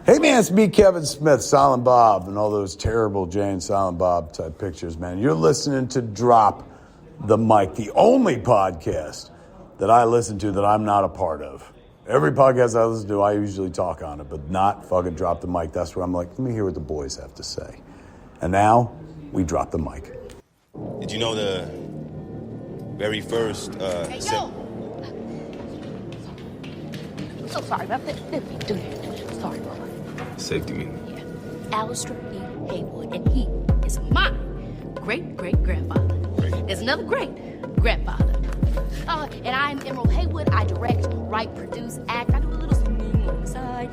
Hey man, it's me, Kevin Smith, Silent Bob, and all those terrible Jay and Silent Bob type pictures, man. You're listening to Drop the Mic, the only podcast that I listen to that I'm not a part of. Every podcast I listen to, I usually talk on it, but not fucking Drop the Mic. That's where I'm like, let me hear what the boys have to say. And now, we drop the mic. Did you know the very first... Hey, yo! I'm so sorry about that. Sorry, Mama. Safety meeting. Yeah. Alistair E. Haywood, and he is my great-great-grandfather. Great. There's another great-grandfather. And I'm Admiral Haywood. I direct, write, produce, act. I do a little singing on the side.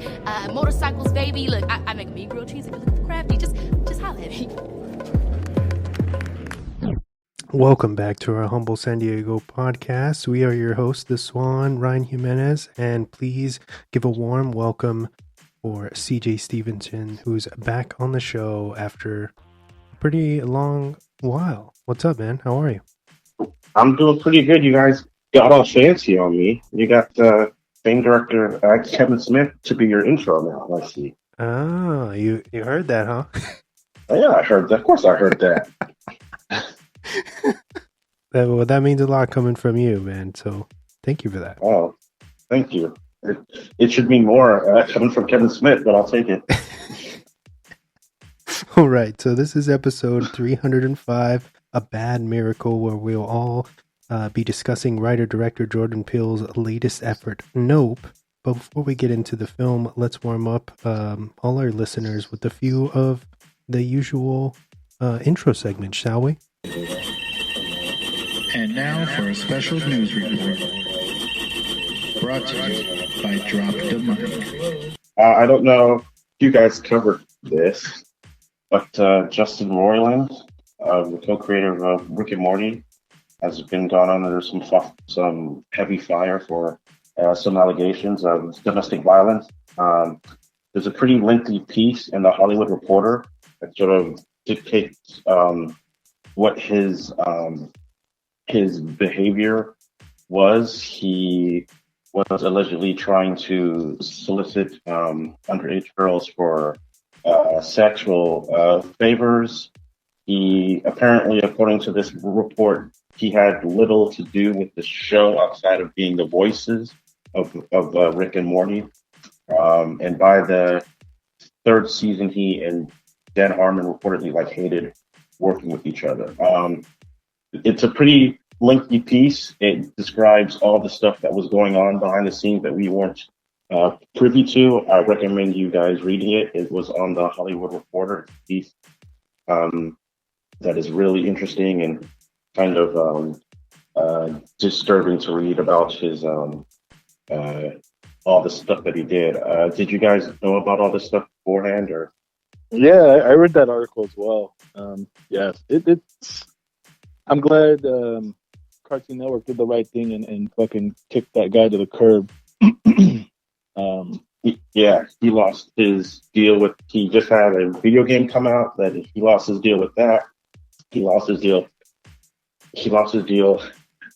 Motorcycles, baby. Look, I make a mean grilled cheese. If you're looking for crafty, just holler at me. Welcome back to our humble San Diego podcast. We are your hosts, The Swan, Ryan Jimenez, and please give a warm welcome for CJ Stevenson, who's back on the show after a pretty long while. What's up, man? How are you? I'm doing pretty good. You guys got all fancy on me. You got same director Kevin Smith to be your intro now. Let's see. Oh, you heard that, huh? Yeah, I heard that. Of course, I heard that. That means a lot coming from you, man. So thank you for that. Oh, thank you. It should mean more coming from Kevin Smith, but I'll take it. All right. So this is episode 305, A Bad Miracle, where we'll all be discussing writer-director Jordan Peele's latest effort, Nope. But before we get into the film, let's warm up all our listeners with a few of the usual intro segments, shall we? And now for a special news report. Brought to you by Drop the Mic. I don't know if you guys covered this, but Justin Roiland, the co-creator of Rick and Morty, has been gone under some heavy fire for some allegations of domestic violence. There's a pretty lengthy piece in the Hollywood Reporter that sort of dictates what his behavior was. He was allegedly trying to solicit underage girls for sexual favors. He apparently, according to this report, he had little to do with the show outside of being the voices of Rick and Morty. And by the third season, he and Dan Harmon reportedly hated working with each other. It's a pretty lengthy piece. It describes all the stuff that was going on behind the scenes that we weren't privy to. I recommend you guys reading it. It was on the Hollywood Reporter piece that is really interesting and kind of disturbing to read about his all the stuff that he did. Did you guys know about all this stuff beforehand, or? Yeah, I read that article as well. Yes, it's. I'm glad Cartoon Network did the right thing and fucking kicked that guy to the curb. He lost his deal he just had a video game come out that he lost his deal with that. He lost his deal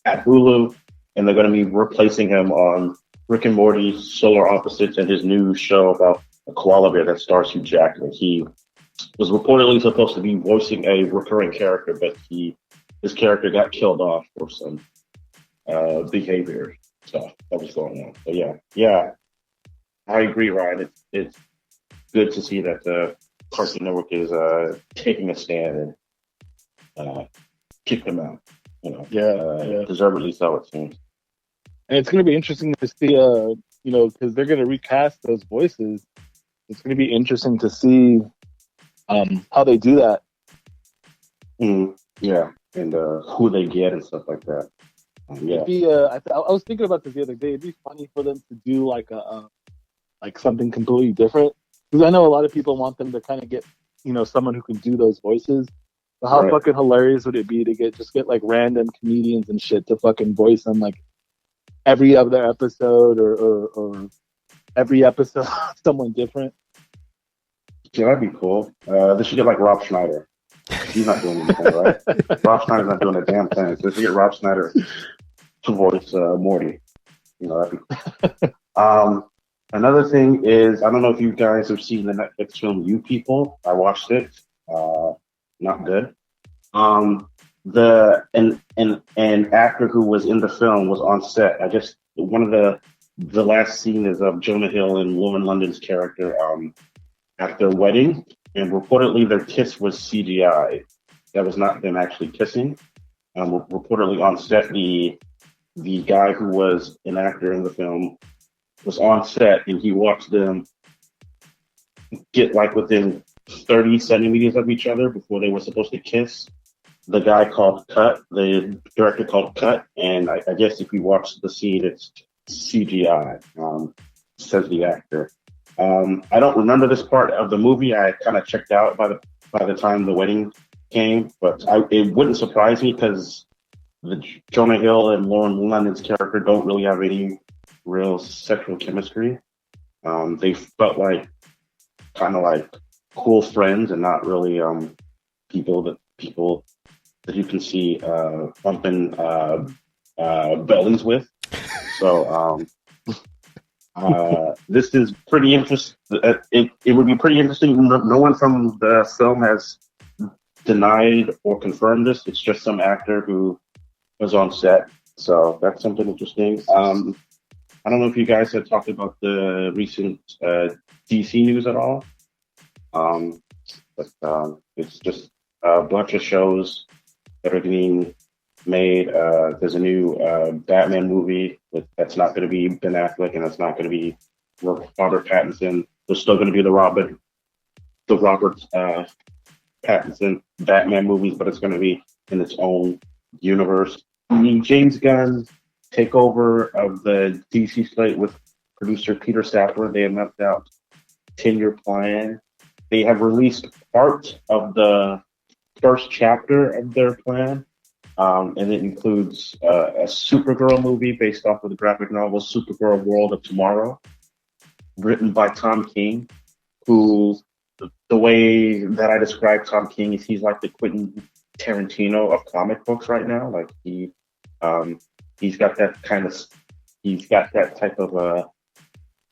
at Hulu, and they're going to be replacing him on Rick and Morty, Solar Opposites, and his new show about a koala bear that stars Hugh Jackman. He was reportedly supposed to be voicing a recurring character, but his character got killed off for some behavior stuff that was going on. So yeah, I agree, Ryan. It's good to see that the Cartoon Network is taking a stand and kick them out. Deservedly so, it seems. And it's going to be interesting to see, because they're going to recast those voices. It's going to be interesting to see how they do that. Yeah, and who they get and stuff like that. It'd be, I was thinking about this the other day. It'd be funny for them to do like something completely different, because I know a lot of people want them to kind of get someone who can do those voices. But how fucking hilarious would it be to get random comedians and shit to fucking voice them every other episode or every episode someone different? Yeah, that'd be cool. They should get Rob Schneider. He's not doing anything, right? Rob Schneider's not doing a damn thing. So they should get Rob Schneider to voice Morty. That'd be cool. Another thing is, I don't know if you guys have seen the Netflix film You People. I watched it. Not good. The an actor who was in the film was on set. One of the last scene is of Jonah Hill and Lauren London's character at their wedding, and reportedly their kiss was CGI. That was not them actually kissing. Reportedly on set, the guy who was an actor in the film was on set, and he watched them get like within 30 centimeters of each other before they were supposed to kiss. The guy called cut, the director called cut, and I guess if you watch the scene, it's CGI, says the actor. I don't remember this part of the movie. I kind of checked out by the time the wedding came, but it wouldn't surprise me because the Jonah Hill and Lauren London's character don't really have any real sexual chemistry. They felt like kind of like cool friends and not really people that you can see bumping bellies with. So this is pretty interesting. It would be pretty interesting. No one from the film has denied or confirmed this. It's just some actor who was on set. So that's something interesting. I don't know if you guys had talked about the recent DC news at all. But it's just a bunch of shows that are being made. There's a new Batman movie that's not going to be Ben Affleck, and it's not going to be Robert Pattinson. There's still going to be the Robert Pattinson Batman movies, but it's going to be in its own universe. The James Gunn takeover of the DC slate with producer Peter Safran. They have mapped out 10-year plan. They have released part of the first chapter of their plan, and it includes a Supergirl movie based off of the graphic novel Supergirl World of Tomorrow, written by Tom King, who, the way that I describe Tom King is he's like the Quentin Tarantino of comic books right now. Like he's got that type of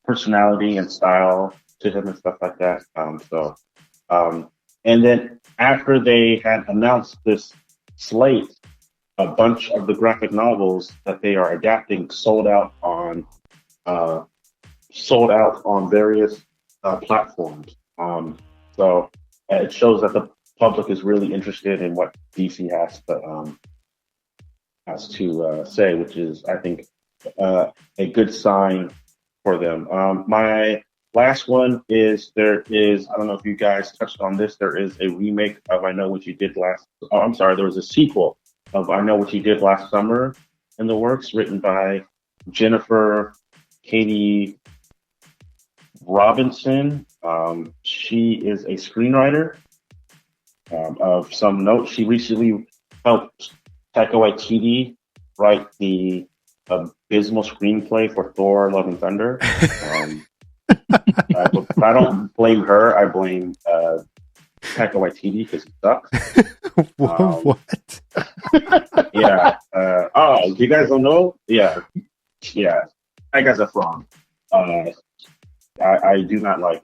personality and style to him and stuff like that. And then after they had announced this slate, a bunch of the graphic novels that they are adapting sold out on various platforms. So it shows that the public is really interested in what DC has to say, which is, I think, a good sign for them. My last one is I don't know if you guys touched on this, there is a remake of there was a sequel of I Know What You Did Last Summer in the works, written by Jennifer Katie Robinson. She is a screenwriter of some note. She recently helped Taika Waititi write the abysmal screenplay for Thor: Love and Thunder. I don't blame her. I blame Taika Waititi because he sucks. What? Yeah. You guys don't know? Yeah. That guy's a fraud. I do not like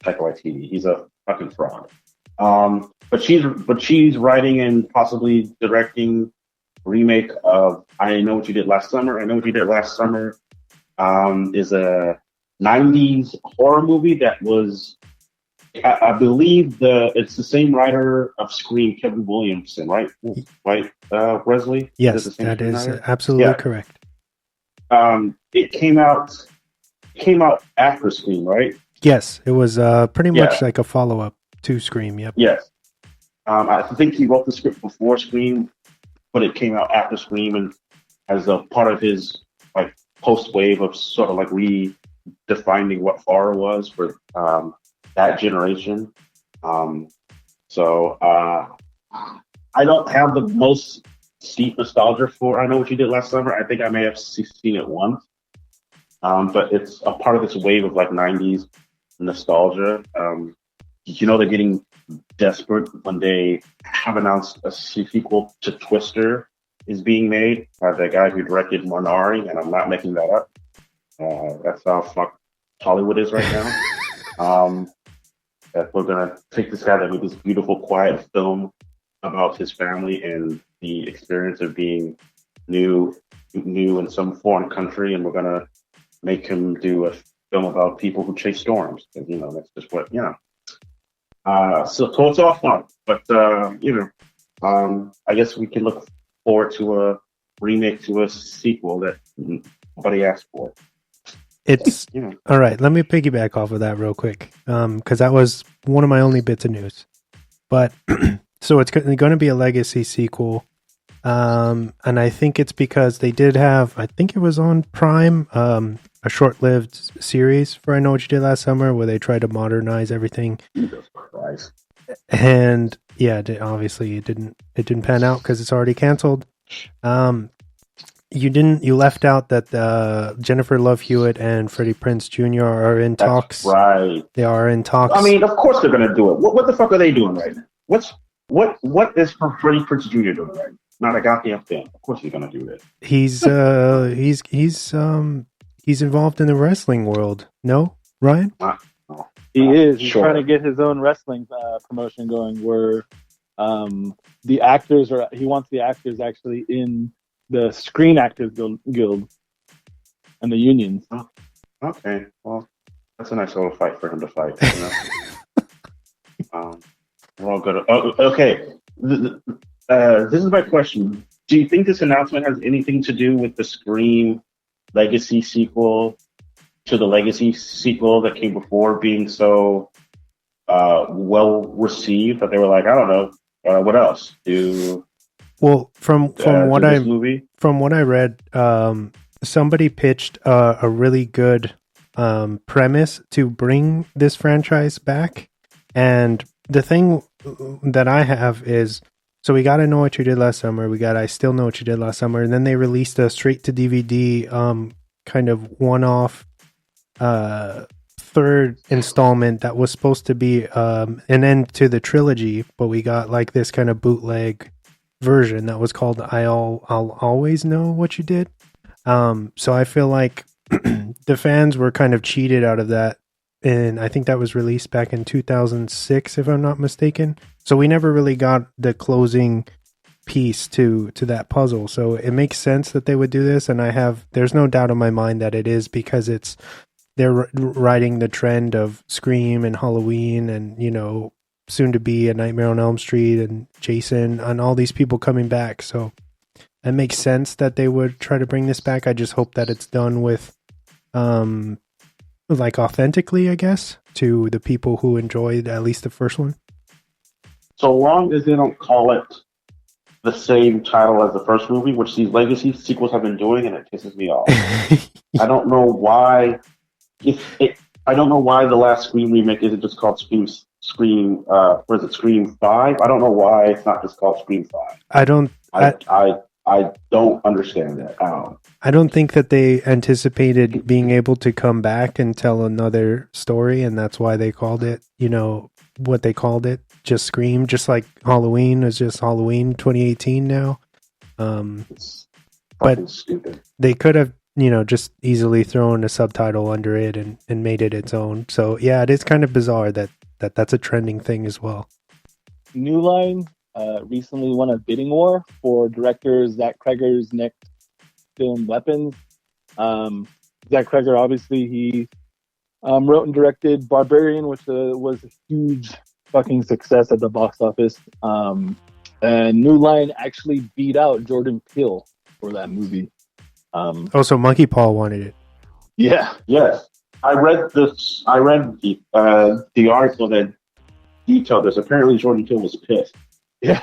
Taika Waititi. He's a fucking fraud. But she's writing and possibly directing remake of I Know What You Did Last Summer. I Know What You Did Last Summer is a 90s horror movie that was, I believe it's the same writer of Scream, Kevin Williamson, right? Right, Wesley? Yes, that is absolutely correct. It came out after Scream, right? Yes, it was pretty much like a follow-up to Scream, yep. Yes. I think he wrote the script before Scream, but it came out after Scream and as a part of his like post-wave of sort of like redefining what horror was for that generation. So I don't have the most steep nostalgia for I Know What You Did Last Summer. I think I may have seen it once. But it's a part of this wave of like 90s nostalgia. They're getting desperate when they have announced a sequel to Twister is being made by the guy who directed Minari, and I'm not making that up. That's how Hollywood is right now. That we're gonna take this guy that made this beautiful, quiet film about his family and the experience of being new in some foreign country, and we're gonna make him do a film about people who chase storms. And, that's just what so it's all fun, but I guess we can look forward to a remake, to a sequel that nobody asked for. It's all right. Let me piggyback off of that real quick, because that was one of my only bits of news. But so it's going to be a legacy sequel, and I think it's because they did have, I think it was on Prime, a short-lived series for I Know What You Did Last Summer, where they tried to modernize everything. Jesus Christ. And yeah, obviously it didn't pan out because it's already canceled. You left out that Jennifer Love Hewitt and Freddie Prinze Jr. are in talks. That's right. They are in talks. I mean, of course they're going to do it. What the fuck are they doing right now? What is Freddie Prinze Jr. doing right now? Not a goddamn thing. Of course he's going to do it. He's involved in the wrestling world. No, Ryan? He is. He's Sure. trying to get his own wrestling promotion going, where the actors he wants the actors actually in the Screen Actors Guild and the unions. Okay, well, that's a nice little fight for him to fight. We're all good. Oh, okay, this is my question. Do you think this announcement has anything to do with the Scream Legacy sequel to the Legacy sequel that came before being so well received that they were like, I don't know, what else? Well, from what I read, somebody pitched a really good premise to bring this franchise back, and the thing that I have is, so we got I Know What You Did Last Summer, we got I Still Know What You Did Last Summer, and then they released a straight to DVD kind of one-off third installment that was supposed to be an end to the trilogy, but we got like this kind of bootleg version that was called I'll Always Know What You Did. So I feel like the fans were kind of cheated out of that, and I think that was released back in 2006 if I'm not mistaken. So we never really got the closing piece to that puzzle. So it makes sense that they would do this, and there's no doubt in my mind that it is because they're riding the trend of Scream and Halloween and soon to be a Nightmare on Elm Street and Jason and all these people coming back. So it makes sense that they would try to bring this back. I just hope that it's done with like authentically, I guess, to the people who enjoyed at least the first one. So long as they don't call it the same title as the first movie, which these legacy sequels have been doing, and it pisses me off. I don't know why. I don't know why the last Scream remake isn't just called Scream. Or is it Scream 5? I don't know why it's not just called Scream 5. I don't understand that. I don't think that they anticipated being able to come back and tell another story, and that's why they called it, what they called it, just Scream, just like Halloween is just Halloween 2018 now. It's but stupid. They could have, just easily thrown a subtitle under it and made it its own. So yeah, it is kind of bizarre that's a trending thing as well. New Line recently won a bidding war for director Zach Cregger's next film, Weapons. Zach Cregger, obviously, he wrote and directed Barbarian, which was a huge fucking success at the box office. And New Line actually beat out Jordan Peele for that movie. So Monkey Paw wanted it. Yeah. Yes. I read the article that detailed this. Apparently Jordan Peele was pissed. Yeah.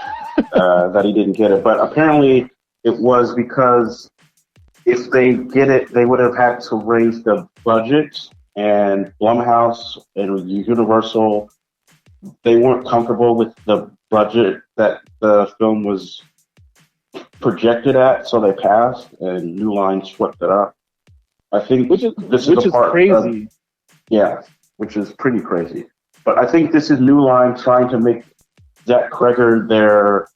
That he didn't get it. But apparently it was because if they get it, they would have had to raise the budget, and Blumhouse and Universal, they weren't comfortable with the budget that the film was projected at, so they passed, and New Line swept it up. I think which is crazy. Which is pretty crazy. But I think this is New Line trying to make Zach Cregger their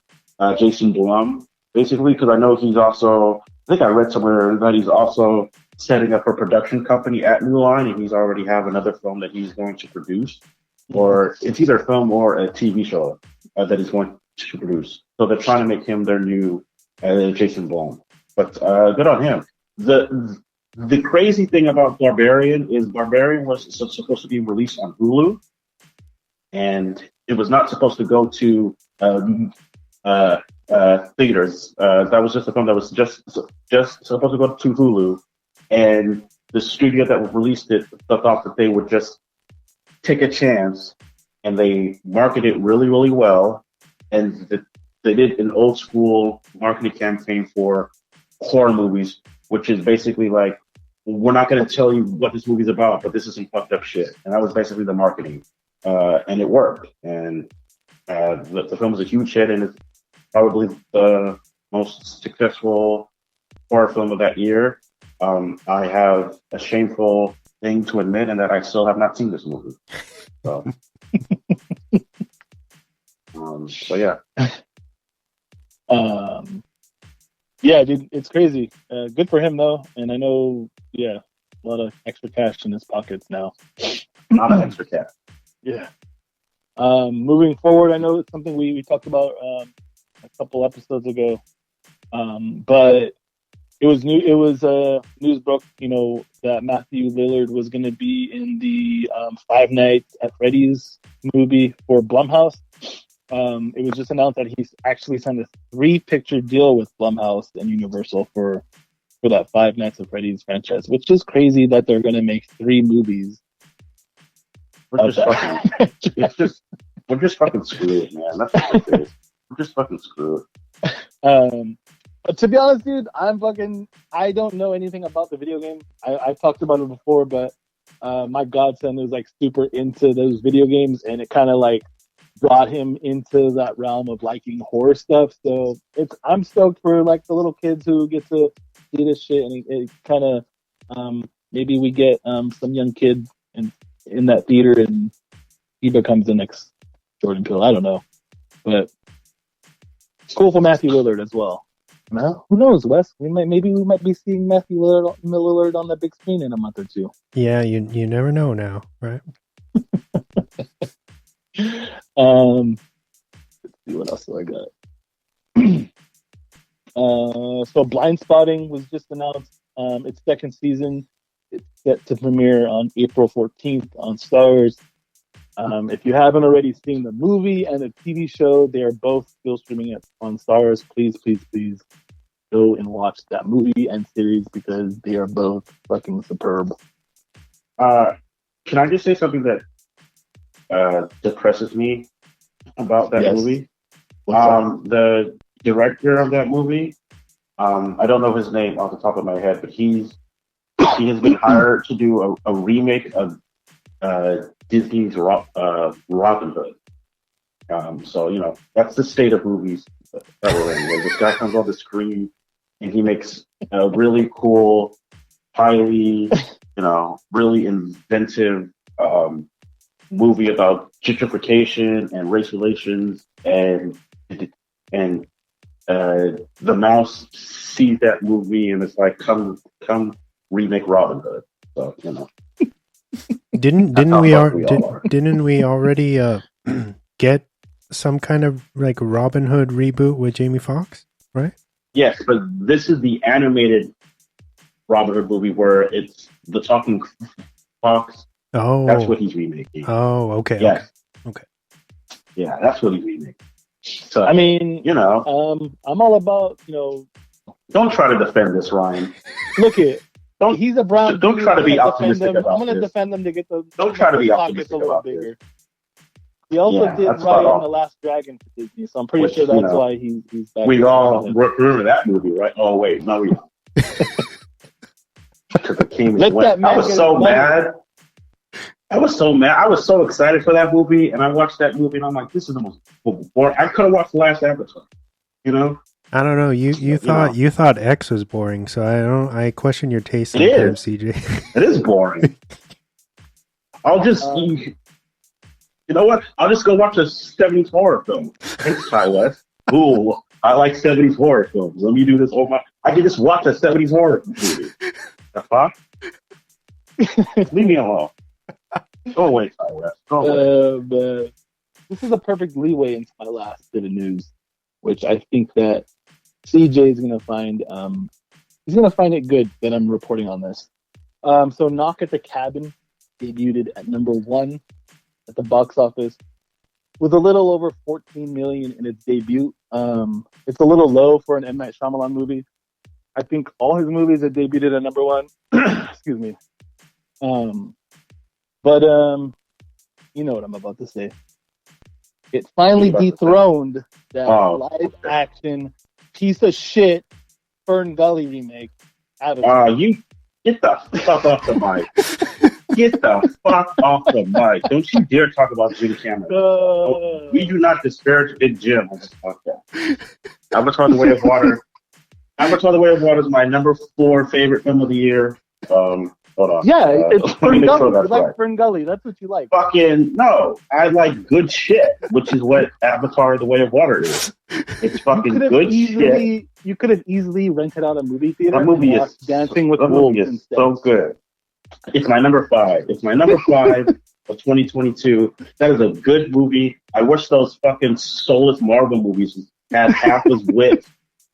Jason Blum, basically, because I know he's also think I read somewhere that he's also setting up a production company at New Line, and he's already have another film that he's going to produce, or it's either a film or a TV show that he's going to produce. So they're trying to make him their new Jason Bourne. But good on him. The crazy thing about Barbarian is Barbarian was supposed to be released on Hulu, and it was not supposed to go to theaters. That was just a film that was just supposed to go to Hulu, and the studio that released it thought that they would just take a chance, and they marketed it really, really well, and they did an old school marketing campaign for horror movies, which is basically like, we're not going to tell you what this movie's about, but this is some fucked up shit. And that was basically the marketing. And it worked. And the film was a huge hit, and it's probably the most successful horror film of that year. I have a shameful thing to admit, and that I still have not seen this movie. So, so yeah. Yeah, dude, it's crazy. Good for him though, and I know, a lot of extra cash in his pockets now. A lot of extra cash. Yeah. Moving forward, I know it's something we talked about a couple episodes ago, but it was new. It was news broke, that Matthew Lillard was going to be in the Five Nights at Freddy's movie for Blumhouse. It was just announced that he's actually signed a 3-picture deal with Blumhouse and Universal for that Five Nights at Freddy's franchise, which is crazy that they're going to make 3 movies. We're just fucking screwed, man. That's what it is. We're just fucking screwed. But to be honest, dude, I don't know anything about the video game. I talked about it before, but my godson is like super into those video games, and it kind of like brought him into that realm of liking horror stuff. So I'm stoked for like the little kids who get to see this shit, and it kind of maybe we get some young kid in that theater, and he becomes the next Jordan Peele. I don't know, but it's cool for Matthew Lillard as well. Well, who knows, Wes? We might be seeing Matthew Lillard on the big screen in a month or two. Yeah, you never know now, right? Let's see what else do I got. So Blind Spotting was just announced. Its second season. It's set to premiere on April 14th on Starz. If you haven't already seen the movie and the TV show, they are both still streaming on Starz. Please, please, please go and watch that movie and series because they are both fucking superb. Can I just say something that depresses me about that movie? The director of that movie, I don't know his name off the top of my head, but he has been hired to do a remake of Disney's Robin Hood. So, that's the state of movies that we're in. Where this guy comes on the screen and he makes a really cool, highly, really inventive movie about gentrification and race relations, and the mouse sees that movie and it's like, come remake Robin Hood. So, Didn't we already get some kind of like Robin Hood reboot with Jamie Foxx, right? Yes, but this is the animated Robin Hood movie where it's the talking fox. Oh, that's what he's remaking. Oh, okay. Yes. Okay. Yeah, that's what he's remaking. So I mean, I'm all about Don't try to defend this, Ryan. Look it. He's a brown. Don't try to be optimistic about this. I'm going to defend them to get the. Don't try to be optimistic a little about bigger. this. He also did Raya and the Last Dragon for Disney, so I'm pretty sure that's why he's back. We all remember that movie, right? Oh wait, no, we don't. Because the king went. I was so mad. I was so excited for that movie, and I watched that movie, and I'm like, this is the most boring. I could have watched the last episode. I don't know. You thought X was boring, so I question your taste in terms, CJ. It is boring. I'll just you know what? I'll just go watch a 70s horror film. Thanks, Ty West. Ooh, I like 70s horror films. Let me do this. I can just watch a 70s horror movie. The fuck? Leave me alone. Go away, Ty West. Go away. Man. This is a perfect leeway into my last bit of news, which I think that CJ is going to find. He's going to find it good that I'm reporting on this. So, Knock at the Cabin debuted at number 1 at the box office with a little over 14 million in its debut. It's a little low for an M. Night Shyamalan movie. I think all his movies have debuted at number 1. Excuse me. But you know what I'm about to say. It finally dethroned that live action piece of shit Fern Gully remake. Avatar. You get the fuck off the mic. Get the fuck off the mic. Don't you dare talk about Jim Cameron. We do not disparage Big Jim on this podcast. Avatar The Way of Water. Avatar The Way of Water is my number 4 favorite film of the year. Hold on. Yeah, it's Fern Gully. Sure you like Fern Gully. That's what you like. Fucking no. I like good shit, which is what Avatar The Way of Water is. It's fucking good shit. You could have easily rented out a movie theater. That movie is Dancing with Wolves. Is so good. It's my number 5. It's my number 5 of 2022. That is a good movie. I wish those fucking soulless Marvel movies had half as wit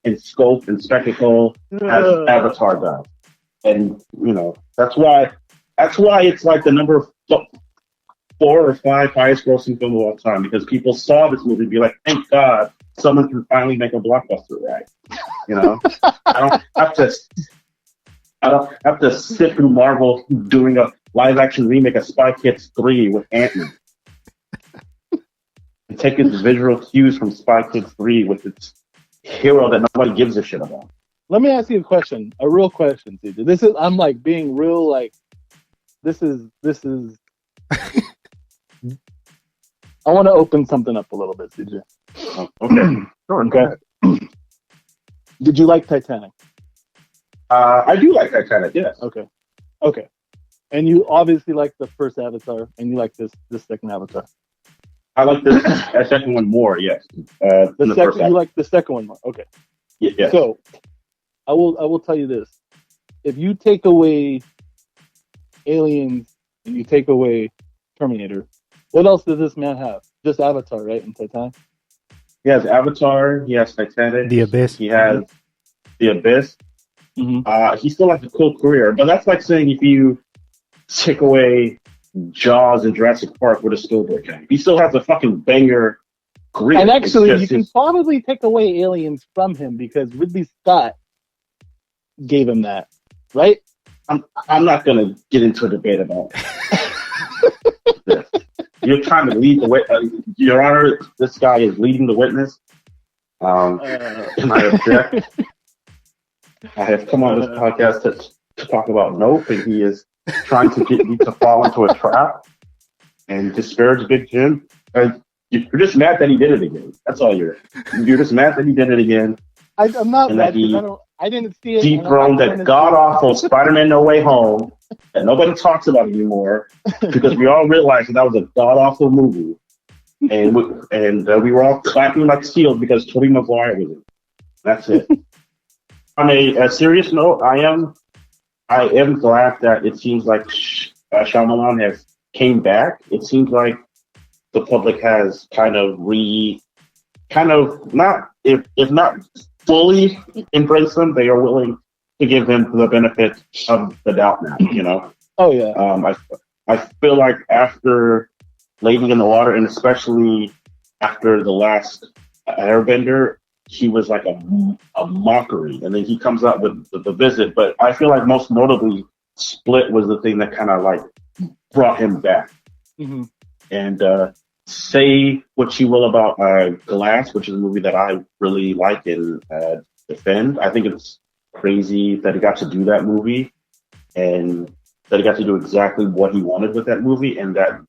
and scope and spectacle as Avatar does. And you know that's why it's like the number 4 or 5 highest grossing film of all time, because people saw this movie and be like, thank God someone can finally make a blockbuster, right? You know, I don't have to sit through Marvel doing a live action remake of Spy Kids 3 with Ant-Man and take its visual cues from Spy Kids 3 with its hero that nobody gives a shit about. Let me ask you a real question, CJ. I'm like being real, like, this is, I want to open something up a little bit, CJ. Okay. Sure. Okay. Did you like Titanic? I do like Titanic, yes. Okay. And you obviously like the first Avatar, and you like this second Avatar. I like this second one more, yes. You like the second one more, okay. Yeah. So, I will tell you this: if you take away Aliens and you take away Terminator, what else does this man have? Just Avatar, right? And Titanic. He has Avatar. He has Titanic. The Abyss. He has The Abyss. Mm-hmm. He still has a cool career, but that's like saying if you take away Jaws and Jurassic Park, would it still be okay? He still has a fucking banger career. And actually, you can probably take away Aliens from him because Ridley Scott gave him that, right? I'm not going to get into a debate about this. You're trying to lead the way. Your Honor, this guy is leading the witness. And I object. I have come on this podcast to talk about Nope, and he is trying to get me to fall into a trap and disparage Big Jim. You're just mad that he did it again. That's all you're just mad that he did it again. I'm not mad because I didn't see it. Dethroned that god-awful Spider-Man No Way Home that nobody talks about anymore because we all realized that was a god-awful movie. And we were all clapping like seals because Tobey Maguire was in it. That's it. On a serious note, I am glad that it seems like Shyamalan has came back. It seems like the public has kind of not, if not fully embraced him, they are willing to give him the benefit of the doubt now, you know? Oh, yeah. I feel like after Lady in the Water, and especially after the last Airbender, he was like a mockery. And then he comes out with the Visit. But I feel like most notably, Split was the thing that kind of like brought him back. Mm-hmm. And say what you will about Glass, which is a movie that I really like and defend. I think it's crazy that he got to do that movie and that he got to do exactly what he wanted with that movie, and that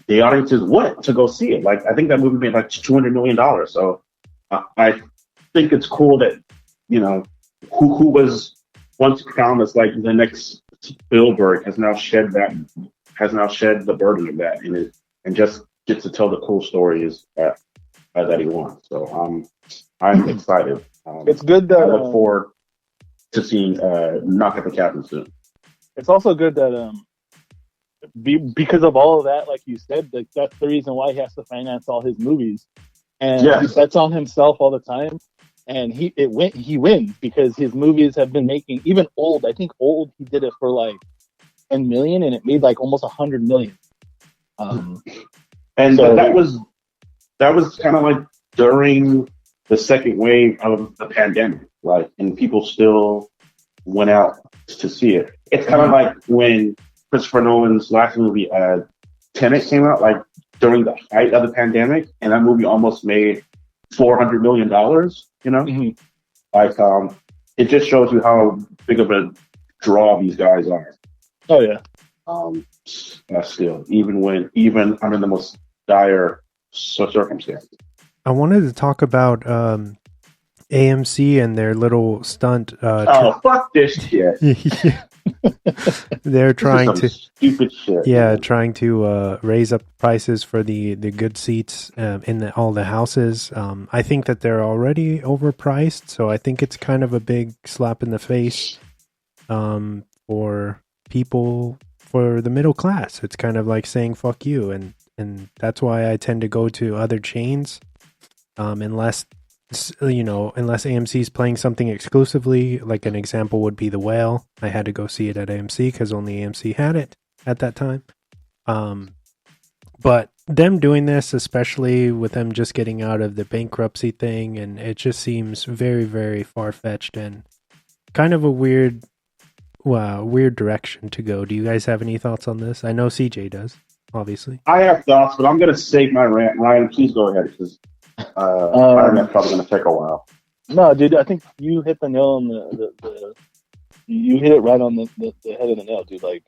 the audiences went to go see it. Like, I think that movie made like $200 million. So I think it's cool that, you know, who was once crowned as like the next Spielberg has now shed the burden of that and just gets to tell the cool stories that that he wants. So I'm excited. It's good that I look forward to seeing Knock at the Cabin soon. It's also good that because of all of that, like you said, like that's the reason why he has to finance all his movies, and he bets on himself all the time. And he wins because his movies have been making, even Old. I think Old, he did it for like 10 million, and it made like almost 100 million. And so that was kind of like during the second wave of the pandemic, like, and people still went out to see it. It's kind of like when Christopher Nolan's last movie, Tenet, came out, like during the height of the pandemic, and that movie almost made $400 million. You know, like it just shows you how big of a draw these guys are. Oh yeah. Still, even under the most dire circumstances. I wanted to talk about AMC and their little stunt. Fuck this shit. They're trying to stupid shit. Yeah, trying to raise up prices for the good seats in all the houses. I think that they're already overpriced, so I think it's kind of a big slap in the face for people, for the middle class. It's kind of like saying fuck you, and that's why I tend to go to other chains unless AMC is playing something exclusively. Like an example would be The Whale. I had to go see it at AMC because only AMC had it at that time. But them doing this, especially with them just getting out of the bankruptcy thing, and it just seems very, very far-fetched and kind of a weird direction to go. Do you guys have any thoughts on this? I know CJ does, obviously. I have thoughts, but I'm going to save my rant. Ryan, please go ahead, because that's probably going to take a while. No, dude, I think you hit the nail on you hit it right on the head of the nail, dude. Like,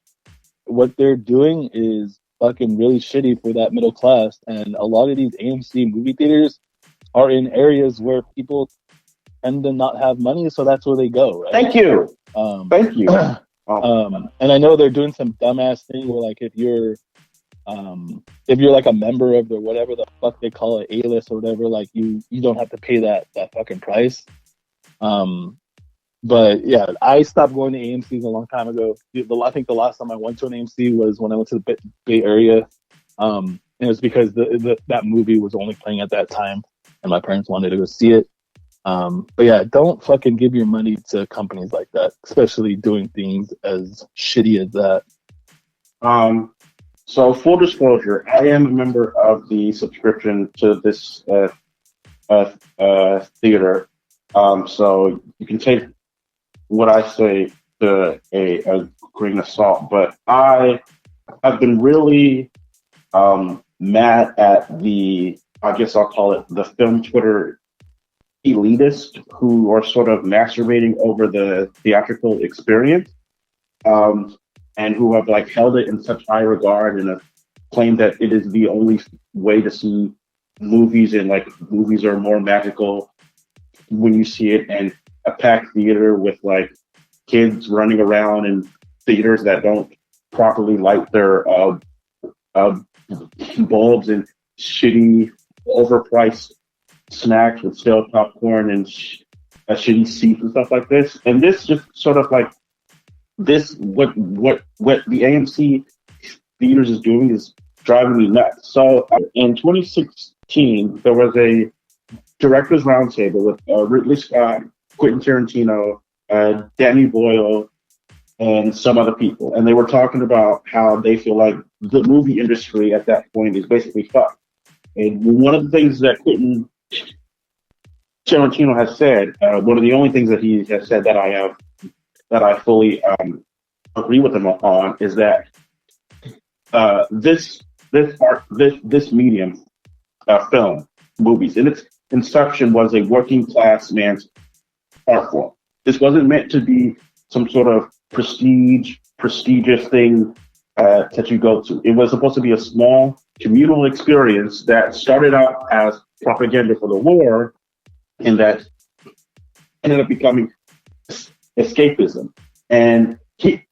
what they're doing is fucking really shitty for that middle class, and a lot of these AMC movie theaters are in areas where people tend to not have money, so that's where they go, right? Thank you. Thank you. And I know they're doing some dumbass thing where, like, if you're like a member of the whatever the fuck they call it, A-list or whatever, like you don't have to pay that fucking price. But yeah, I stopped going to AMC's a long time ago. I think the last time I went to an AMC was when I went to the Bay Area. And it was because that movie was only playing at that time, and my parents wanted to go see it. But yeah, don't fucking give your money to companies like that, especially doing things as shitty as that. So full disclosure, I am a member of the subscription to this theater. So you can take what I say to a grain of salt, but I have been really mad at I guess I'll call it the film Twitter elitists who are sort of masturbating over the theatrical experience. And who have like held it in such high regard and have claimed that it is the only way to see movies, and like movies are more magical when you see it in a packed theater with like kids running around in theaters that don't properly light their bulbs, and shitty overpriced snacks with stale popcorn and shitty seats and stuff like this. And this just sort of like what the AMC theaters is doing is driving me nuts. So in 2016, there was a directors roundtable with Ridley Scott, Quentin Tarantino, Danny Boyle, and some other people, and they were talking about how they feel like the movie industry at that point is basically fucked. And one of the things that Quentin Tarantino has said, one of the only things that he has said that I fully agree with him on, is that this medium, film, movies, in its inception was a working class man's art form. This wasn't meant to be some sort of prestigious thing that you go to. It was supposed to be a small communal experience that started out as propaganda for the war, and that ended up becoming escapism. And he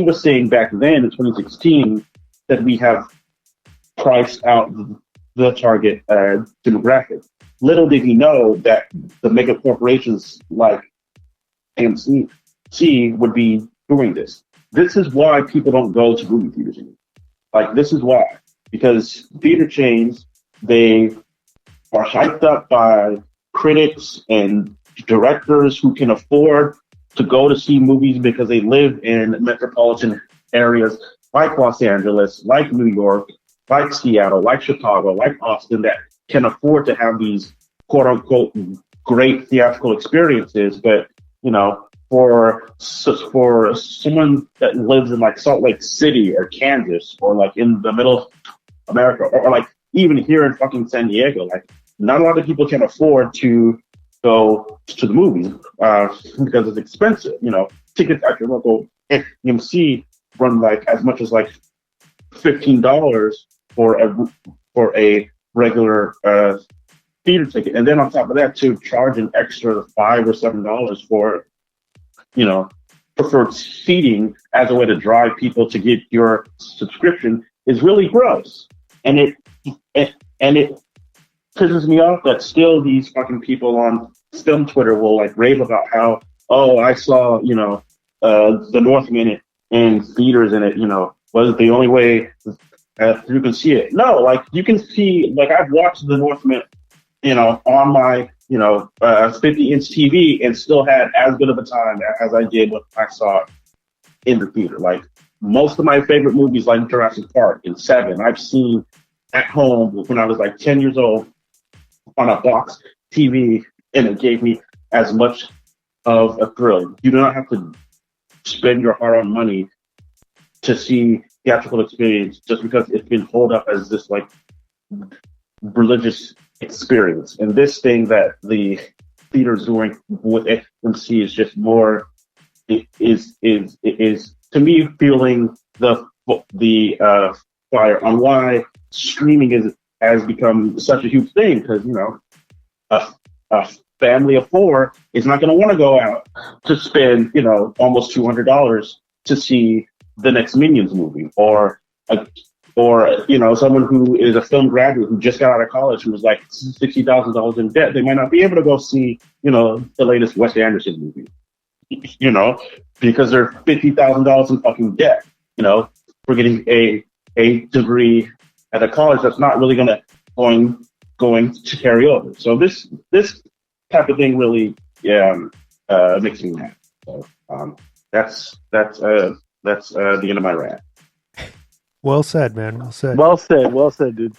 was saying back then in 2016 that we have priced out the target demographic. Little did he know that the mega corporations like AMC would be doing this. This is why people don't go to movie theaters anymore. Like, this is why. Because theater chains, they are hyped up by critics and directors who can afford to go to see movies because they live in metropolitan areas like Los Angeles, like New York, like Seattle, like Chicago, like Austin, that can afford to have these quote unquote great theatrical experiences. But, you know, for someone that lives in like Salt Lake City or Kansas or like in the middle of America or like even here in fucking San Diego, like not a lot of people can afford to go to the movies because it's expensive. You know, tickets at your local AMC run like as much as like $15 for a regular theater ticket, and then on top of that, to charge an extra $5 or $7 for, you know, preferred seating as a way to drive people to get your subscription is really gross. And it pisses me off that still these fucking people on film Twitter will like rave about how, oh, I saw, you know, the Northman in theaters and it, you know, was the only way you can see it. No, like you can see, like I've watched the Northman, you know, on my, you know, 50-inch TV and still had as good of a time as I did when I saw it in the theater. Like most of my favorite movies, like Jurassic Park and Seven, I've seen at home when I was like 10 years old on a box TV, and it gave me as much of a thrill. You do not have to spend your hard-earned money to see theatrical experience just because it's been held up as this like religious experience. And this thing that the theater's doing with AMC is just more is to me feeling the fire on why streaming has become such a huge thing, because, you know, a family of four is not going to want to go out to spend, you know, almost $200 to see the next Minions movie, or you know, someone who is a film graduate who just got out of college and was like $60,000 in debt. They might not be able to go see, you know, the latest Wes Anderson movie, you know, because they're $50,000 in fucking debt, you know, for getting a degree at a college that's not really going to carry over. So this type of thing really makes me mad. So that's the end of my rant. Well said, man. Well said. Well said, dude.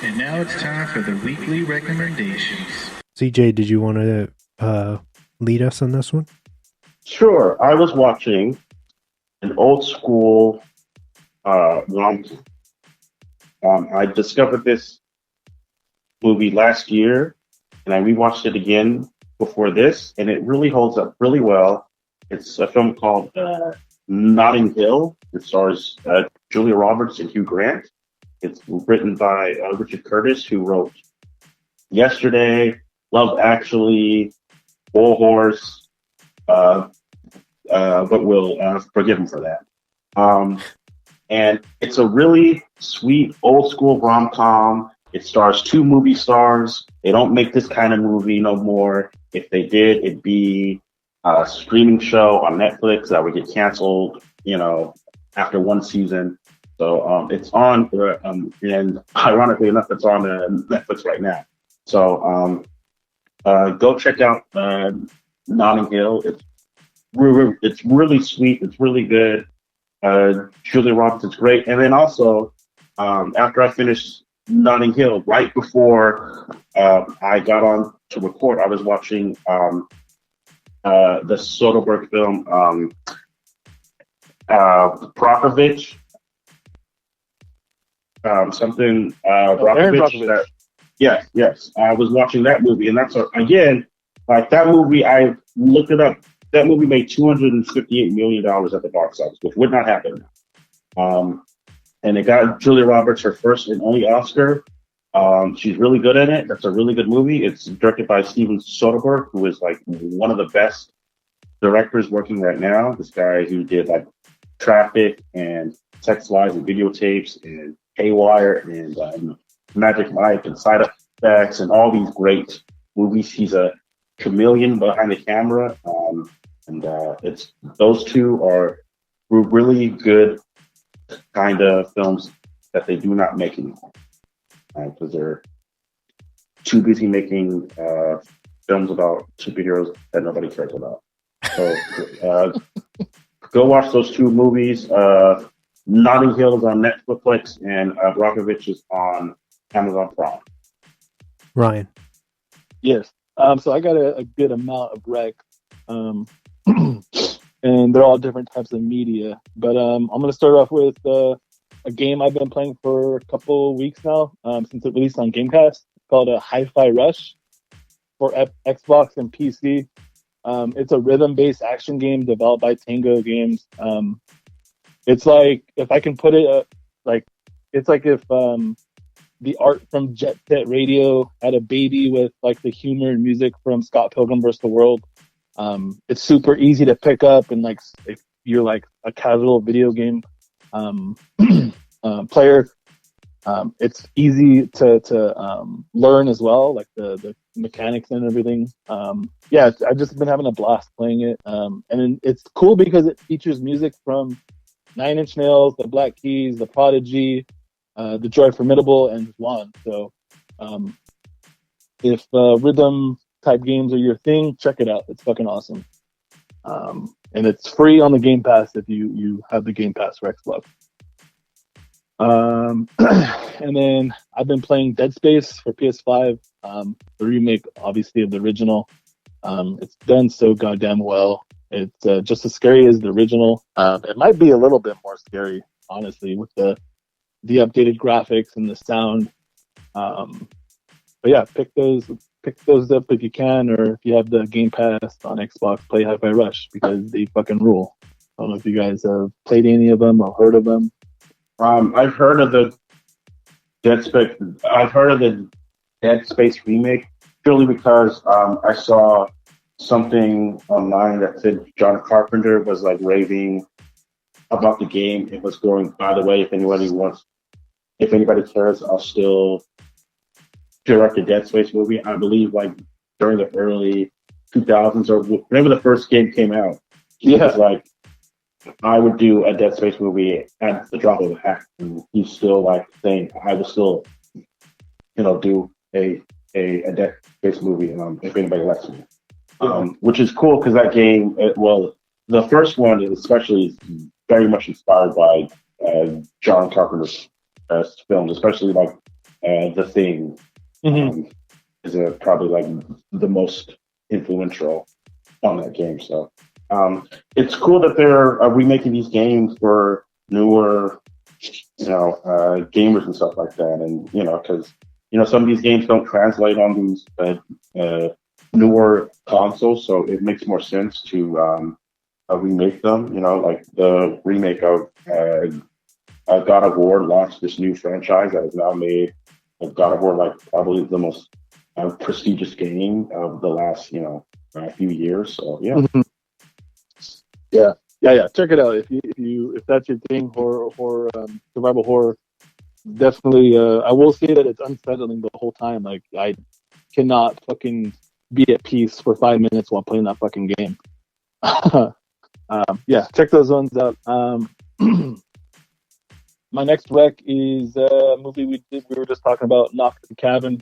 And now it's time for the weekly recommendations. CJ, did you want to lead us on this one? Sure. I was watching an old school rom-com. I discovered this movie last year, and I rewatched it again before this, and it really holds up really well. It's a film called Notting Hill. It stars Julia Roberts and Hugh Grant. It's written by Richard Curtis, who wrote Yesterday, Love Actually, War Horse, but we'll forgive him for that. And it's a really sweet old school rom-com. It stars two movie stars. They don't make this kind of movie no more. If they did, it'd be a streaming show on Netflix that would get canceled, you know, after one season. So it's on, and ironically enough, it's on Netflix right now. So go check out Notting Hill. It's really sweet. It's really good. Julia Roberts is great. And then also, after I finished Notting Hill, right before I got on to record, I was watching the Soderbergh film Brockovich. Brockovich. Yes. I was watching that movie, and that's again, like that movie. I looked it up. That movie made $258 million at the box office, which would not happen. And it got Julia Roberts her first and only Oscar. She's really good in it. That's a really good movie. It's directed by Steven Soderbergh, who is like one of the best directors working right now. This guy who did like Traffic and Sex Lies and Videotapes and Haywire and Magic Mike and Side Effects and all these great movies. He's a chameleon behind the camera, and it's those two were really good kind of films that they do not make anymore because they're too busy making films about superheroes that nobody cares about. So go watch those two movies. Notting Hill is on Netflix and Brockovich is on Amazon Prime. Ryan. Yes. So I got a good amount of rec, and they're all different types of media. But I'm going to start off with a game I've been playing for a couple weeks now, since it released on Game Pass. It's called Hi-Fi Rush for Xbox and PC. It's a rhythm-based action game developed by Tango Games. It's like, if I can put it, it's like if the art from Jet Set Radio had a baby with like the humor and music from Scott Pilgrim vs. the World. It's super easy to pick up, and like if you're like a casual video game player, it's easy to learn as well, like the mechanics and everything. I've just been having a blast playing it, and it's cool because it features music from Nine Inch Nails, the Black Keys, the Prodigy, the Joy Formidable, and Juan. So if rhythm type games are your thing, check it out. It's fucking awesome. And it's free on the Game Pass if you have the Game Pass for Xbox. And then I've been playing Dead Space for PS5, the remake, obviously, of the original. It's done so goddamn well. It's just as scary as the original. It might be a little bit more scary, honestly, with the updated graphics and the sound. But yeah, pick those up if you can, or if you have the Game Pass on Xbox, play Hi-Fi Rush because they fucking rule. I don't know if you guys have played any of them or heard of them. I've heard of the Dead Space. I've heard of the Dead Space remake purely because I saw something online that said John Carpenter was like raving about the game. It was going, by the way, if anybody cares, I'll still direct a Dead Space movie. I believe like during the early 2000s or whenever the first game came out. He was like, I would do a Dead Space movie at the drop of a hat. And he's still like saying, I will still, do a Dead Space movie if anybody lets me. Which is cool because that game, the first one especially is very much inspired by John Carpenter's films, especially like The Thing is probably like the most influential on that game. So it's cool that they're remaking these games for newer, gamers and stuff like that, and because some of these games don't translate on these newer consoles, so it makes more sense to remake them. Like the remake of God of War launched this new franchise that has now made God of War like probably the most prestigious game of the last few years. So yeah. Mm-hmm. Yeah. Check it out if that's your thing. Horror, survival horror. Definitely. I will say that it's unsettling the whole time. Like I cannot fucking be at peace for 5 minutes while playing that fucking game. Check those ones out. My next rec is a movie we were just talking about, Knock at the Cabin.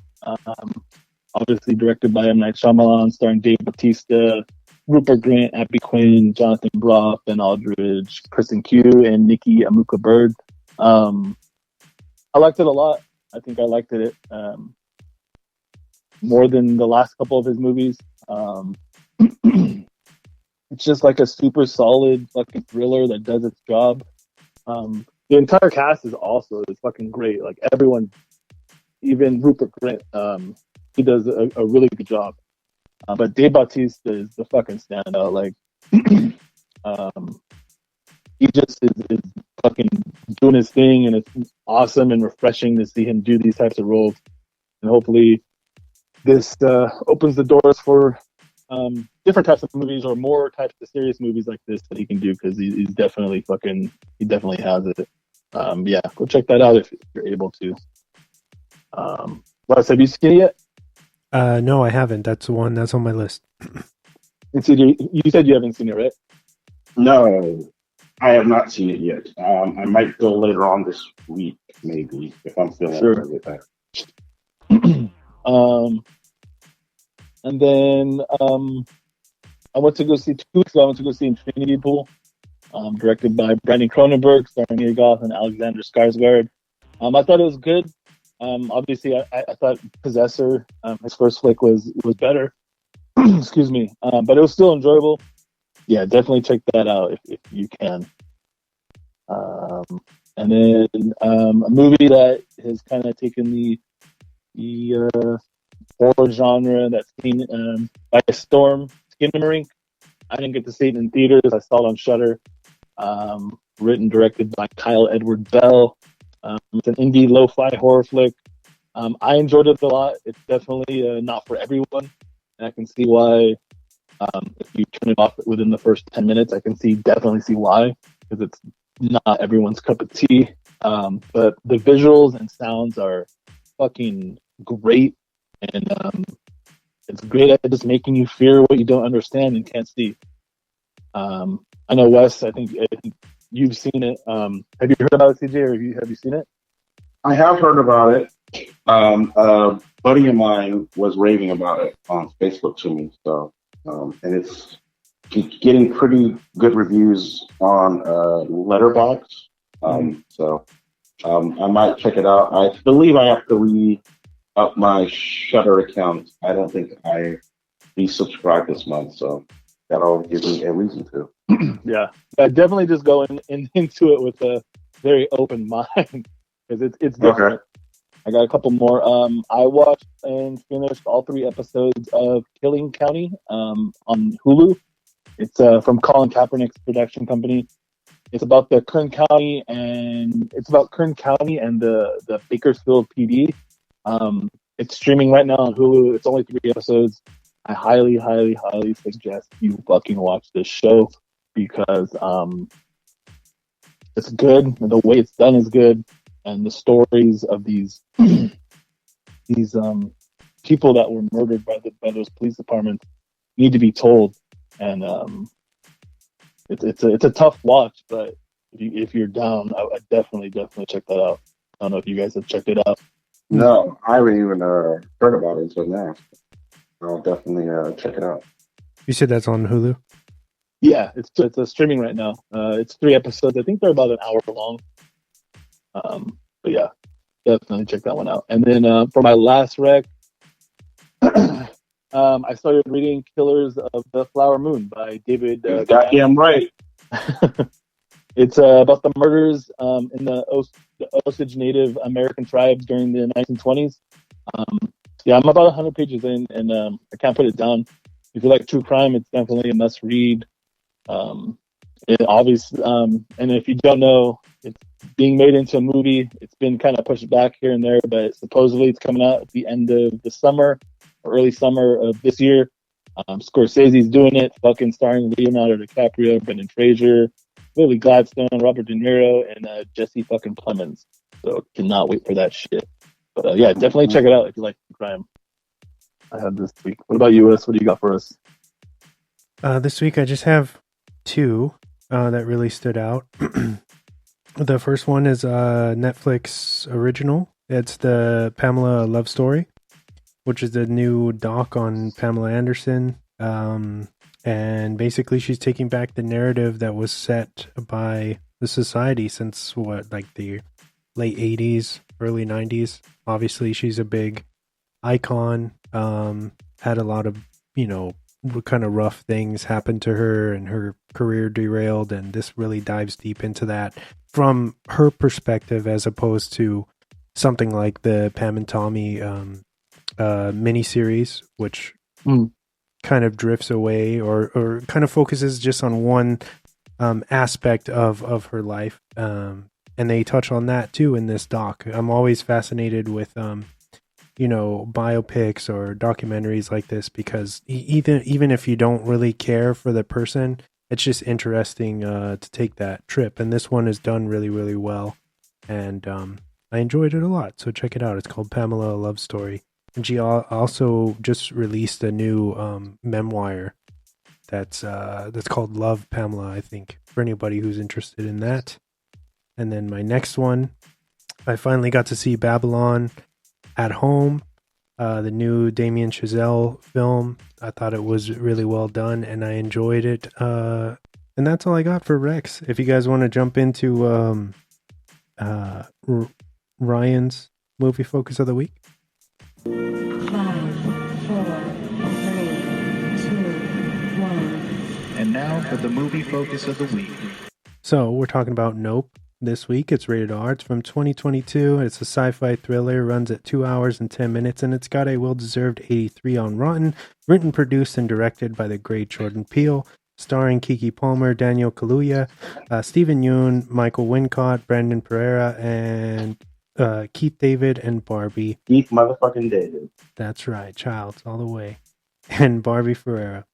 Obviously directed by M. Night Shyamalan, starring Dave Bautista, Rupert Grint, Abby Quinn, Jonathan Groff, Ben Aldridge, Kristen Cue, and Nikki Amuka Bird. I liked it a lot. I think I liked it more than the last couple of his movies. It's just like a super solid fucking thriller that does its job. The entire cast is fucking great. Like everyone, even Rupert Grint, he does a really good job. But Dave Bautista is the fucking standout. Like, he just is fucking doing his thing, and it's awesome and refreshing to see him do these types of roles. And hopefully, this opens the doors for different types of movies or more types of serious movies like this that he can do because he's definitely he definitely has it. Yeah, go check that out if you're able to. Wes, have you seen it yet? No, I haven't. That's the one that's on my list. And CJ, you said you haven't seen it, right? No, I have not seen it yet. I might go later on this week, maybe, if I'm feeling Sure. a little bit better. And then I went to go see 2 weeks ago. I went to go see Infinity Pool, directed by Brandon Cronenberg, starring Mia Goth and Alexander Skarsgård. I thought it was good. Obviously, I thought Possessor, his first flick, was better. Excuse me, but it was still enjoyable. Yeah, definitely check that out if you can. And then a movie that has kind of taken the horror genre that's seen by storm, Skinamarink. I didn't get to see it in theaters. I saw it on Shudder. Written, directed by Kyle Edward Bell. It's an indie lo-fi horror flick. I enjoyed it a lot. It's definitely not for everyone, and I can see why. If you turn it off within the first 10 minutes, I can definitely see why, because it's not everyone's cup of tea. But the visuals and sounds are fucking great, and it's great at just making you fear what you don't understand and can't see. I know, Wes, I think you've seen it. Have you heard about it, CJ, or have you seen it? I have heard about it. A buddy of mine was raving about it on Facebook to me, so and it's getting pretty good reviews on Letterboxd. So I might check it out. I believe I have to re-up my Shudder account. I don't think I resubscribed this month, so that'll give me a reason to. Yeah, definitely just go into it with a very open mind because it's different. Okay. I got a couple more. I watched and finished all 3 episodes of Killing County on Hulu. It's from Colin Kaepernick's production company. It's about the Kern County and the Bakersfield PD. It's streaming right now on Hulu. It's only 3 episodes. I highly, highly, highly suggest you fucking watch this show because it's good. And the way it's done is good. And the stories of these people that were murdered by those police departments need to be told. And it's a tough watch, but if you're down, I definitely check that out. I don't know if you guys have checked it out. No, I haven't even heard about it until now. I'll definitely check it out. You said that's on Hulu? Yeah, it's streaming right now. It's 3 episodes. I think they're about an hour long. But yeah, definitely check that one out. And then for my last rec, I started reading Killers of the Flower Moon by David. Goddamn right. It's about the murders in the Osage Native American tribes during the 1920s. Yeah, I'm about 100 pages in, and I can't put it down. If you like true crime, it's definitely a must read. And if you don't know, it's being made into a movie. It's been kind of pushed back here and there, but supposedly it's coming out at the end of the summer or early summer of this year. Scorsese's doing it, fucking starring Leonardo DiCaprio, Brendan Fraser, Lily Gladstone, Robert De Niro, and Jesse fucking Plemons. So cannot wait for that shit. But yeah, definitely check it out if you like crime. I have this week. What about you, Wes? What do you got for us? This week I just have 2 that really stood out. The first one is a Netflix original. It's the Pamela Love Story, which is the new doc on Pamela Anderson. And basically she's taking back the narrative that was set by the society since the late 80s, early 90s. Obviously she's a big icon, had a lot of, kind of rough things happen to her and her career derailed, and this really dives deep into that from her perspective as opposed to something like the Pam and Tommy miniseries, which kind of drifts away or kind of focuses just on one aspect of her life. And they touch on that too in this doc. I'm always fascinated with biopics or documentaries like this, because even if you don't really care for the person, it's just interesting to take that trip. And this one is done really, really well. And I enjoyed it a lot. So check it out. It's called Pamela: A Love Story. And she also just released a new memoir that's called Love, Pamela, I think, for anybody who's interested in that. And then my next one, I finally got to see Babylon at home, the new Damien Chazelle film. I thought it was really well done, and I enjoyed it. And that's all I got for Rex. If you guys want to jump into Ryan's movie focus of the week. 5, 4, 3, 2, 1. And now for the movie focus of the week. So we're talking about Nope this week. It's rated R. It's from 2022. It's a sci-fi thriller. Runs at 2 hours and 10 minutes, and it's got a well-deserved 83 on Rotten. Written, produced, and directed by the great Jordan Peele. Starring Keke Palmer, Daniel Kaluuya, Stephen Yeun, Michael Wincott, Brandon Pereira, and Keith David and Barbie. Keith motherfucking David. That's right, Childs all the way. And Barbie Ferreira.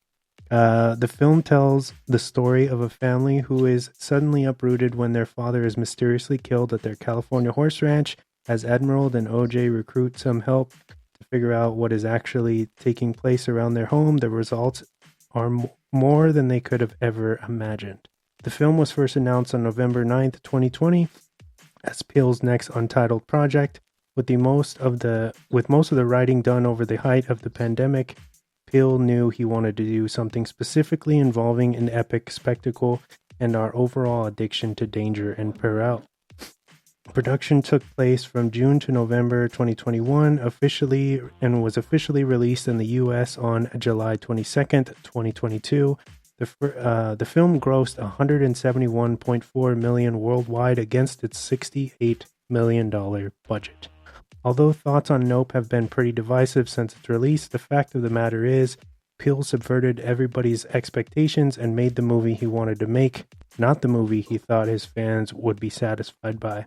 The film tells the story of a family who is suddenly uprooted when their father is mysteriously killed at their California horse ranch, as Admiral and OJ recruit some help to figure out what is actually taking place around their home. The results are more than they could have ever imagined. The film was first announced on November 9th, 2020, as Peele's next untitled project. With most of the writing done over the height of the pandemic, Peele knew he wanted to do something specifically involving an epic spectacle and our overall addiction to danger and peril. Production took place from June to November 2021, and was officially released in the U.S. on July 22nd, 2022. The film grossed $171.4 million worldwide against its $68 million budget. Although thoughts on Nope have been pretty divisive since its release, the fact of the matter is, Peele subverted everybody's expectations and made the movie he wanted to make, not the movie he thought his fans would be satisfied by.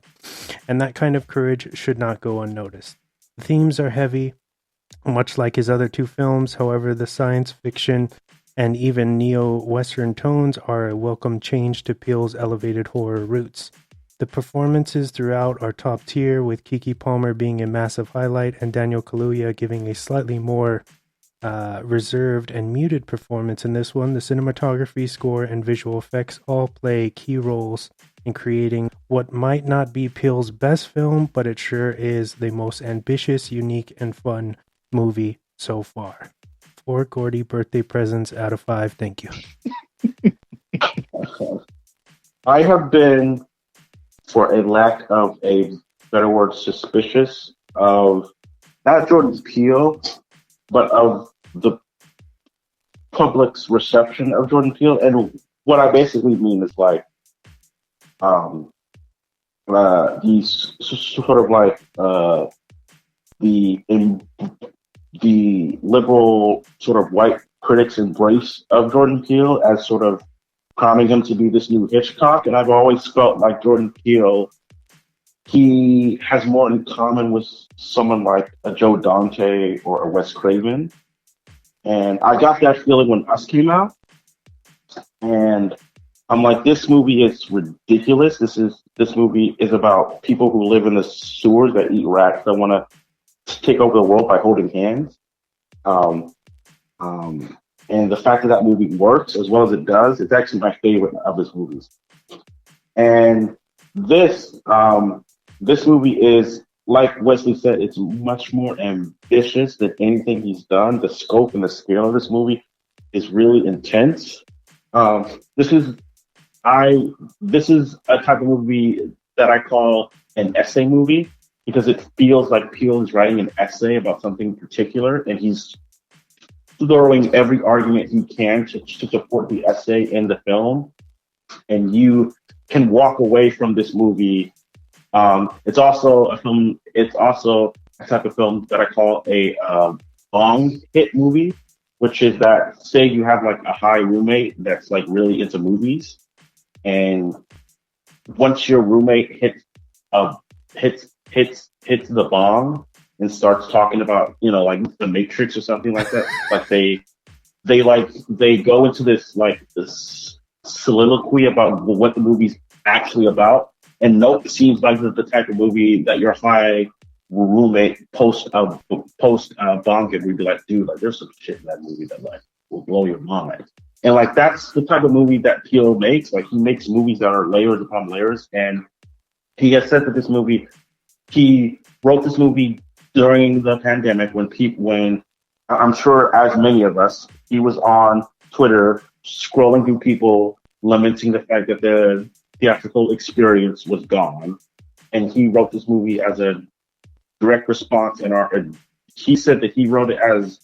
And that kind of courage should not go unnoticed. The themes are heavy, much like his other two films. However, the science fiction and even neo-Western tones are a welcome change to Peele's elevated horror roots. The performances throughout are top tier, with Keke Palmer being a massive highlight and Daniel Kaluuya giving a slightly more reserved and muted performance in this one. The cinematography, score, and visual effects all play key roles in creating what might not be Peele's best film, but it sure is the most ambitious, unique, and fun movie so far. 4 Gordy birthday presents out of 5. Thank you. I have been, for a lack of a better word, suspicious of not Jordan Peele, but of the public's reception of Jordan Peele. And what I basically mean is like, he's sort of like the liberal sort of white critics' embrace of Jordan Peele as sort of promising him to be this new Hitchcock. And I've always felt like Jordan Peele, he has more in common with someone like a Joe Dante or a Wes Craven. And I got that feeling when Us came out. And I'm like, this movie is ridiculous. This movie is about people who live in the sewers that eat rats that want to take over the world by holding hands. And the fact that movie works as well as it does, it's actually my favorite of his movies. And this movie is, like Wesley said, it's much more ambitious than anything he's done. The scope and the scale of this movie is really intense. This is a type of movie that I call an essay movie, because it feels like Peele is writing an essay about something particular, and he's throwing every argument he can to support the essay in the film. And you can walk away from this movie. It's also a film. It's also a type of film that I call a bong hit movie, which is that, say you have like a high roommate that's like really into movies, and once your roommate hits the bong, and starts talking about, like the Matrix or something like that. Like they go into this soliloquy about what the movie's actually about. And Nope seems like the type of movie that your high roommate post bonket would be like, dude, like there's some shit in that movie that like will blow your mind. And like that's the type of movie that Peele makes. Like he makes movies that are layers upon layers. And he has said that he wrote this movie during the pandemic when I'm sure as many of us, he was on Twitter scrolling through people lamenting the fact that the theatrical experience was gone. And he wrote this movie as a direct response he said that he wrote it as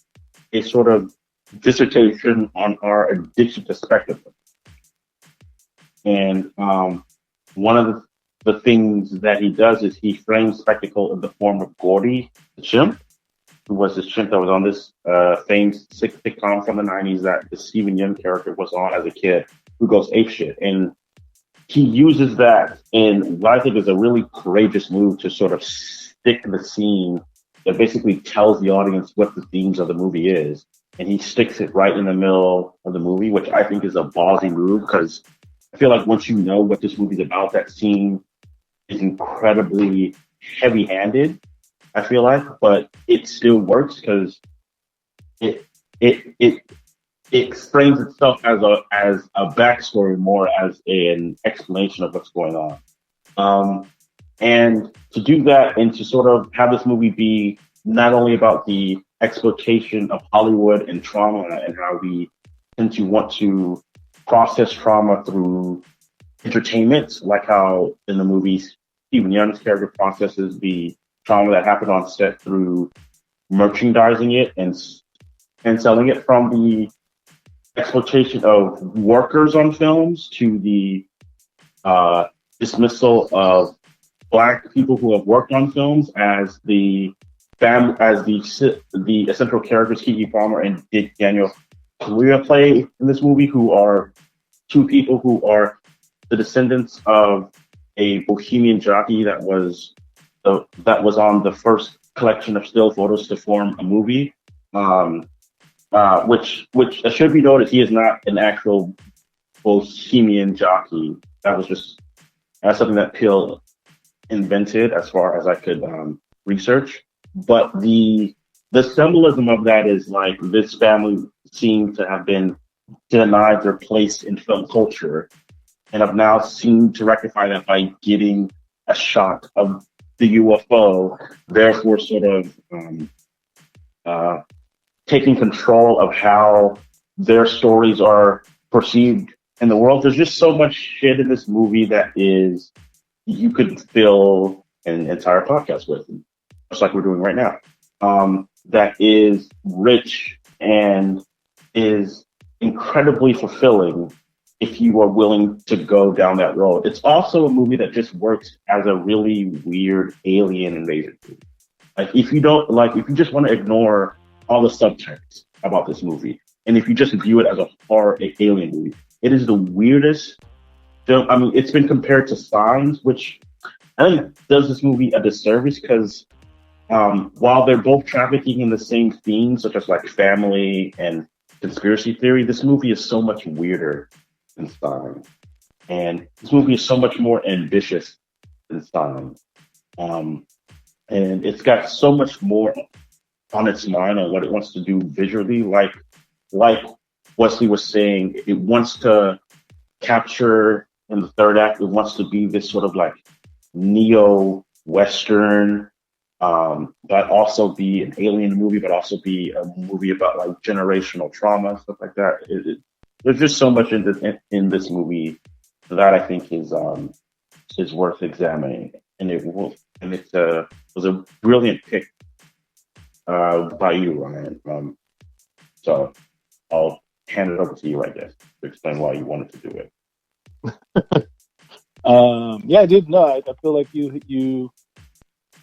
a sort of dissertation on our addiction to spectacle. And one of the things that he does is he frames spectacle in the form of Gordy the chimp, who was this chimp that was on this famed sitcom from the 90s that the Steven Yeun character was on as a kid, who goes apeshit. And he uses that in what I think is a really courageous move to sort of stick the scene that basically tells the audience what the themes of the movie is. And he sticks it right in the middle of the movie, which I think is a ballsy move, because I feel like once you know what this movie's about, that scene is incredibly heavy-handed, I feel like, but it still works because it frames itself as a backstory more as an explanation of what's going on. And to do that and to sort of have this movie be not only about the exploitation of Hollywood and trauma and how we tend to want to process trauma through entertainment, like how in the movies Steven Yeun's character processes the trauma that happened on set through merchandising it and selling it, from the exploitation of workers on films to the dismissal of Black people who have worked on films as the essential characters Keke Palmer and Daniel Kaluuya play in this movie, who are two people who are the descendants of a bohemian jockey that was on the first collection of still photos to form a movie. Which should be noted, he is not an actual bohemian jockey. That's something that Peele invented, as far as I could research. But the symbolism of that is like this family seemed to have been denied their place in film culture, and have now seemed to rectify that by getting a shot of the UFO, therefore sort of taking control of how their stories are perceived in the world. There's just so much shit in this movie that you could fill an entire podcast with, just like we're doing right now. That is rich and is incredibly fulfilling if you are willing to go down that road. It's also a movie that just works as a really weird alien invasion movie. If you just want to ignore all the subtext about this movie, and if you just view it as a horror alien movie, it is the weirdest film. I mean, it's been compared to Signs, which I think does this movie a disservice, because while they're both trafficking in the same themes, such as like family and conspiracy theory, this movie is so much weirder than Signs. And this movie is so much more ambitious than Signs. And it's got so much more on its mind on what it wants to do visually. Like Wesley was saying, it wants to capture in the third act, it wants to be this sort of like neo-Western, but also be an alien movie, but also be a movie about like generational trauma, stuff like that. There's just so much in this movie that I think is worth examining, and it was a brilliant pick by you, Ryan. So I'll hand it over to you, I guess, to explain why you wanted to do it. Yeah, dude. No, I feel like you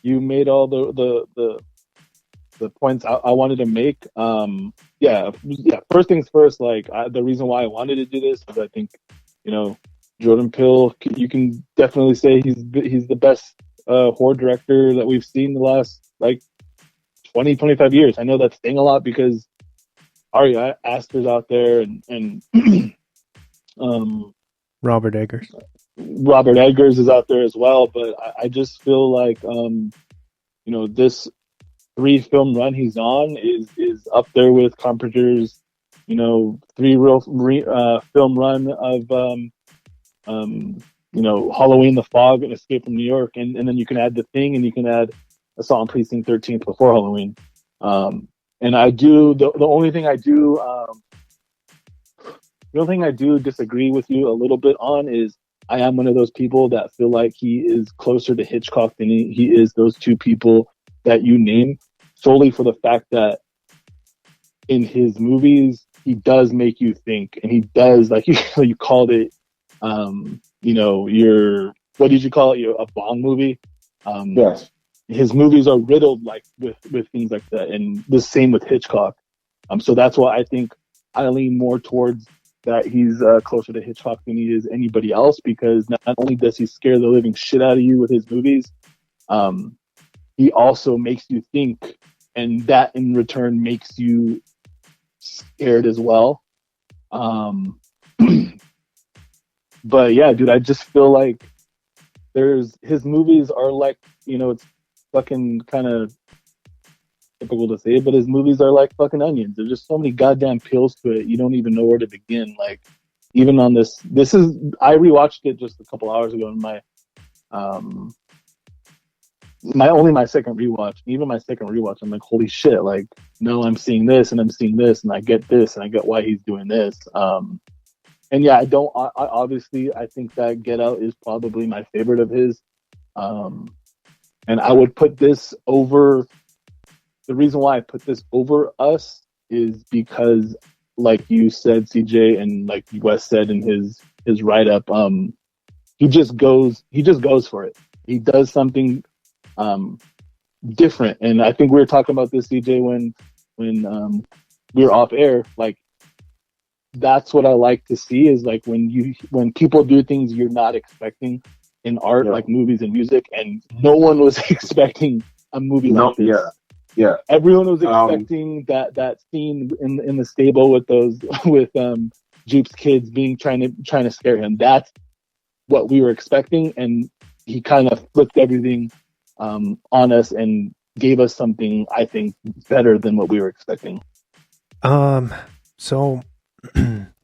made all the points I wanted to make. Yeah. First things first. Like the reason why I wanted to do this is I think, Jordan Peele. You can definitely say he's the best horror director that we've seen the last like 20, 25 years. I know that's saying a lot because Ari Aster's out there and Robert Eggers. Robert Eggers is out there as well. But I just feel like, this 3-film run he's on is up there with Carpenter's, 3 film run of, Halloween, The Fog, and Escape from New York. And then you can add The Thing, and you can add Assault on Precinct 13 before Halloween. And I do, the only thing I do, disagree with you a little bit on is I am one of those people that feel like he is closer to Hitchcock than he is those 2 people that you name, solely for the fact that in his movies, he does make you think, and he does, like you called it, what did you call it? A Bong movie? Yes. His movies are riddled with things like that, and the same with Hitchcock. So that's why I think I lean more towards that he's closer to Hitchcock than he is anybody else, because not only does he scare the living shit out of you with his movies, he also makes you think, and that in return makes you scared as well. But yeah, dude, I just feel like his movies are like, it's fucking kind of typical to say it, but his movies are like fucking onions. There's just so many goddamn peels to it. You don't even know where to begin. Like, even on I rewatched it just a couple hours ago in my second rewatch. Even my second rewatch, I'm like, holy shit! Like, no, I'm seeing this, and I'm seeing this, and I get this, and I get why he's doing this. And yeah, I obviously I think that Get Out is probably my favorite of his. And I would put this over. The reason why I put this over Us is because, like you said, CJ, and like Wes said in his write up, he just goes for it. He does something different, and I think we were talking about this, CJ, when we were off air. Like, that's what I like to see, is like when people do things you're not expecting in art, like movies and music, and no one was expecting a movie like this. Yeah. Everyone was expecting that scene in the stable with Jupe's kids trying to scare him. That's what we were expecting, and he kind of flipped everything on us and gave us something, I think, better than what we were expecting. So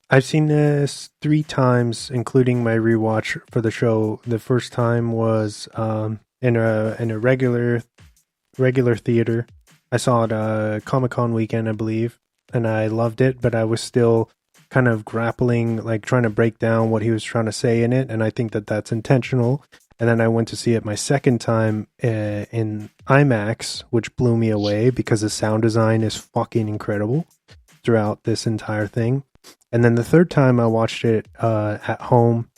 I've seen this 3 times, including my rewatch for the show. The first time was in a regular theater. I saw it Comic-Con weekend, I believe, and I loved it, but I was still kind of grappling, like trying to break down what he was trying to say in it, and I think that that's intentional. And then I went to see it my second time in IMAX, which blew me away because the sound design is fucking incredible throughout this entire thing. And then the third time I watched it at home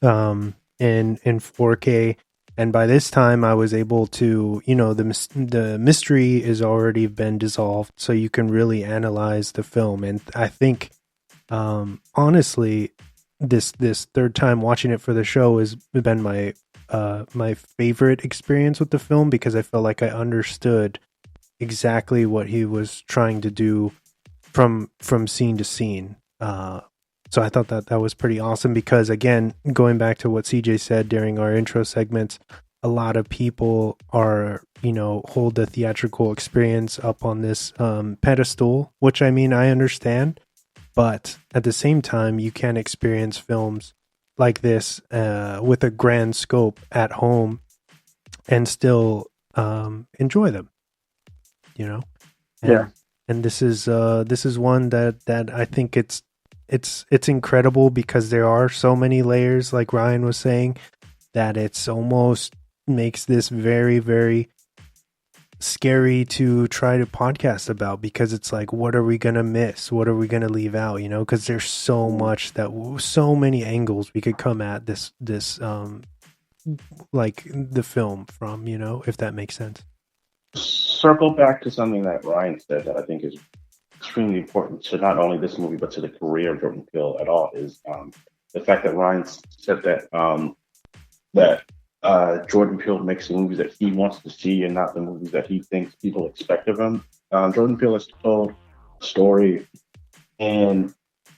in 4K. And by this time, I was able to, the mystery has already been dissolved, so you can really analyze the film. And I think, honestly, this third time watching it for the show has been my favorite experience with the film, because I felt like I understood exactly what he was trying to do from scene to scene. So I thought that was pretty awesome, because, again, going back to what CJ said during our intro segments, a lot of people are, hold the theatrical experience up on this pedestal, which, I mean, I understand, but at the same time, you can experience films like this with a grand scope at home and still enjoy them, And this is one that I think it's incredible, because there are so many layers, like Ryan was saying, that it's almost makes this very, very scary to try to podcast about, because it's like, what are we going to miss? What are we going to leave out? Because there's so many angles we could come at this like the film from, if that makes sense. Circle back to something that Ryan said that I think is extremely important to not only this movie but to the career of Jordan Peele at all, is the fact that Ryan said that that Jordan Peele makes the movies that he wants to see and not the movies that he thinks people expect of him. Jordan Peele has told a story in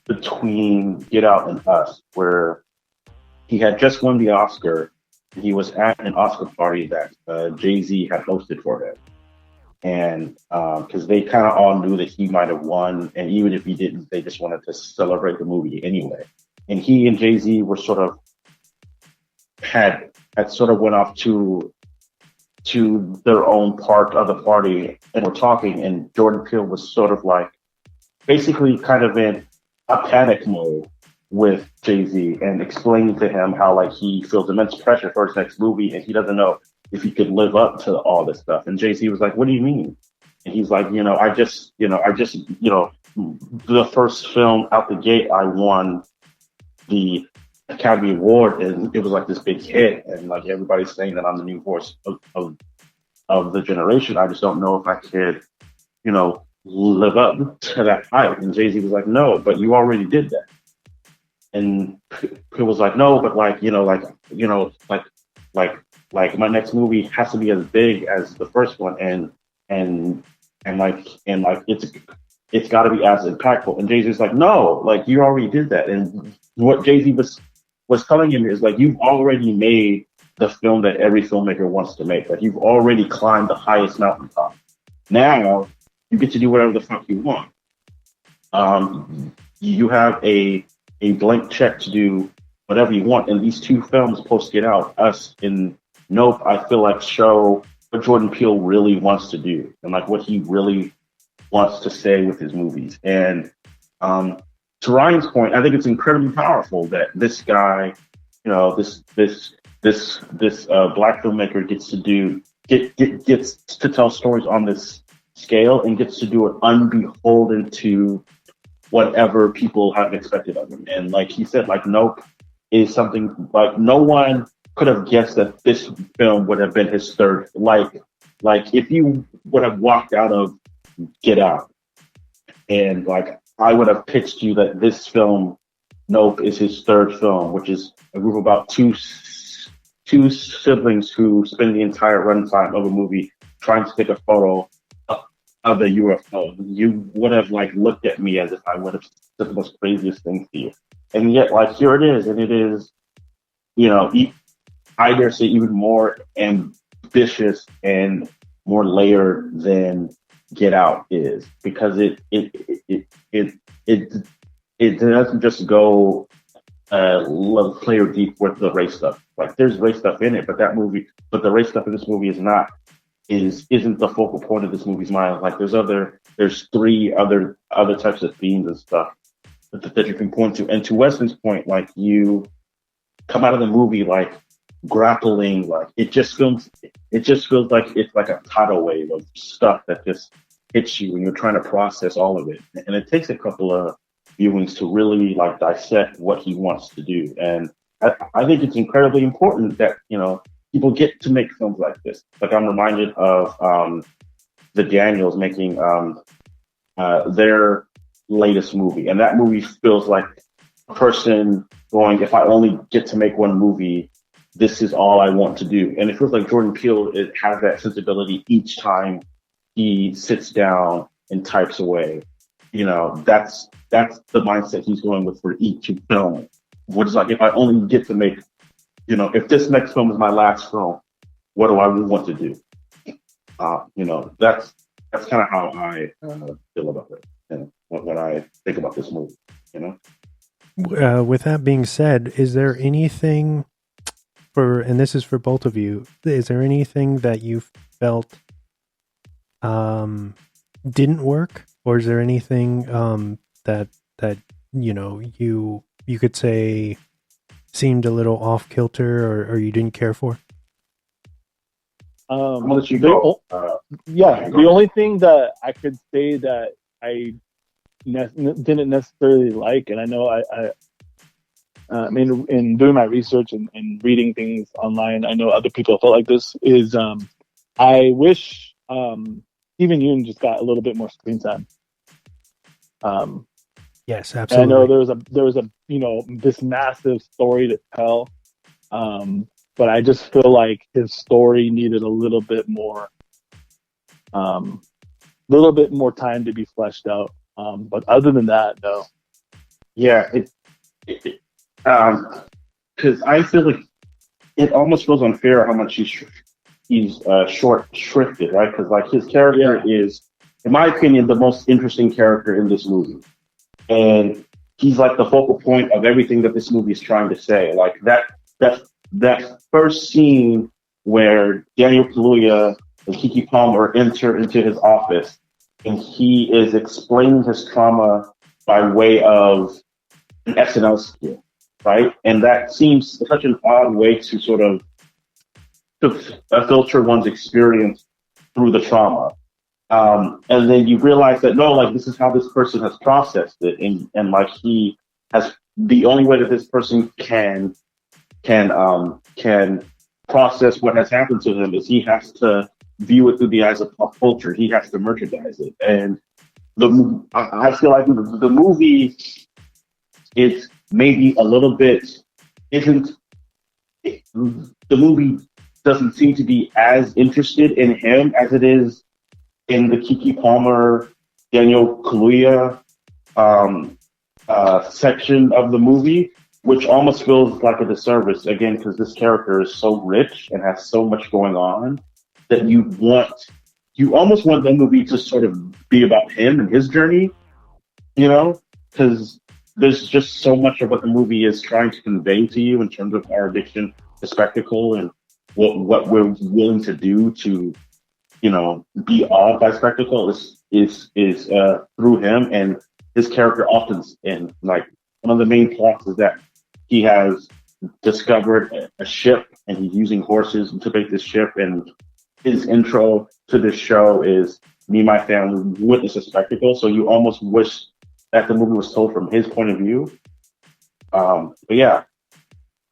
between Get Out and Us where he had just won the Oscar. He was at an Oscar party that Jay-Z had hosted for him. And because they kind of all knew that he might have won, and even if he didn't, they just wanted to celebrate the movie anyway. And he and Jay-Z were sort of had sort of went off to their own part of the party and were talking, and Jordan Peele was sort of like basically kind of in a panic mode with Jay-Z and explaining to him how like he feels immense pressure for his next movie and he doesn't know if he could live up to all this stuff. And Jay-Z was like, "What do you mean?" And he's like, I just, the first film out the gate, I won the Academy Award, and it was like this big hit, and like everybody's saying that I'm the new voice of the generation. I just don't know if I could, live up to that hype. And Jay-Z was like, "No, but you already did that." And Peele was like, "No, but like my next movie has to be as big as the first one, and it's got to be as impactful." And Jay-Z's like, "No, like you already did that." And what Jay-Z was telling him is like, you've already made the film that every filmmaker wants to make. Like you've already climbed the highest mountaintop. Now you get to do whatever the fuck you want. You have a blank check to do whatever you want. And these two films post Get Out, Us and Nope, I feel like show what Jordan Peele really wants to do and like what he really wants to say with his movies. And to Ryan's point, I think it's incredibly powerful that this guy, this black filmmaker gets to tell stories on this scale and gets to do it unbeholden to whatever people have expected of him. And like he said, like Nope is something like no one could have guessed that this film would have been his third. Like if you would have walked out of Get Out and like I would have pitched you that this film, Nope, is his third film, which is a group of about two siblings who spend the entire runtime of a movie trying to take a photo of the UFO. You would have like looked at me as if I would have said the most craziest thing to you. And yet, like, here it is, and it is, I dare say even more ambitious and more layered than Get Out is, because it doesn't just go layer deep with the race stuff. Like there's race stuff in it, but the race stuff in this movie isn't the focal point of this movie's mind. Like there's three other types of themes and stuff that you can point to. And to Wesley's point, like you come out of the movie like grappling, like it just feels like it's like a tidal wave of stuff that just hits you when you're trying to process all of it. And it takes a couple of viewings to really like dissect what he wants to do. And I think it's incredibly important that, people get to make films like this. Like I'm reminded of the Daniels making their latest movie. And that movie feels like a person going, if I only get to make one movie, this is all I want to do. And it feels like Jordan Peele has that sensibility each time he sits down and types away. That's the mindset he's going with for each film. What is like, if I only get to make, if this next film is my last film, what do I want to do? That's kind of how I feel about it. When I think about this movie, With that being said, is there anything and this is for both of you, is there anything that you felt didn't work, or is there anything that you could say seemed a little off kilter or you didn't care for? I'll let you go. The only thing that I could say that I didn't necessarily like, and I know in doing my research and reading things online, I know other people felt like this, is I wish Steven Yeun just got a little bit more screen time. Yes, absolutely. I know there was a this massive story to tell, but I just feel like his story needed a little bit more time to be fleshed out. But other than that, no. Yeah, because I feel like it almost feels unfair how much he's short shrifted, right? Because like his character is, in my opinion, the most interesting character in this movie, and he's like the focal point of everything that this movie is trying to say. Like that first scene where Daniel Kaluuya and Keke Palmer enter into his office, and he is explaining his trauma by way of an SNL skit, right? And that seems such an odd way to sort of filter one's experience through the trauma. And then you realize that no, like this is how this person has processed it, and like he has the only way that this person can process what has happened to him is he has to view it through the eyes of pop culture. He has to merchandise it, and I feel like the movie is maybe a little bit the movie doesn't seem to be as interested in him as it is in the Keke Palmer, Daniel Kaluuya section of the movie, which almost feels like a disservice, again, because this character is so rich and has so much going on that you almost want the movie to sort of be about him and his journey, you know, because there's just so much of what the movie is trying to convey to you in terms of our addiction to spectacle and what we're willing to do to, you know, be awed by spectacle is through him and his character often. And like one of the main plots is that he has discovered a ship and he's using horses to make this ship. And his intro to this show is me and my family witness a spectacle. So you almost wish that the movie was told from his point of view. But yeah,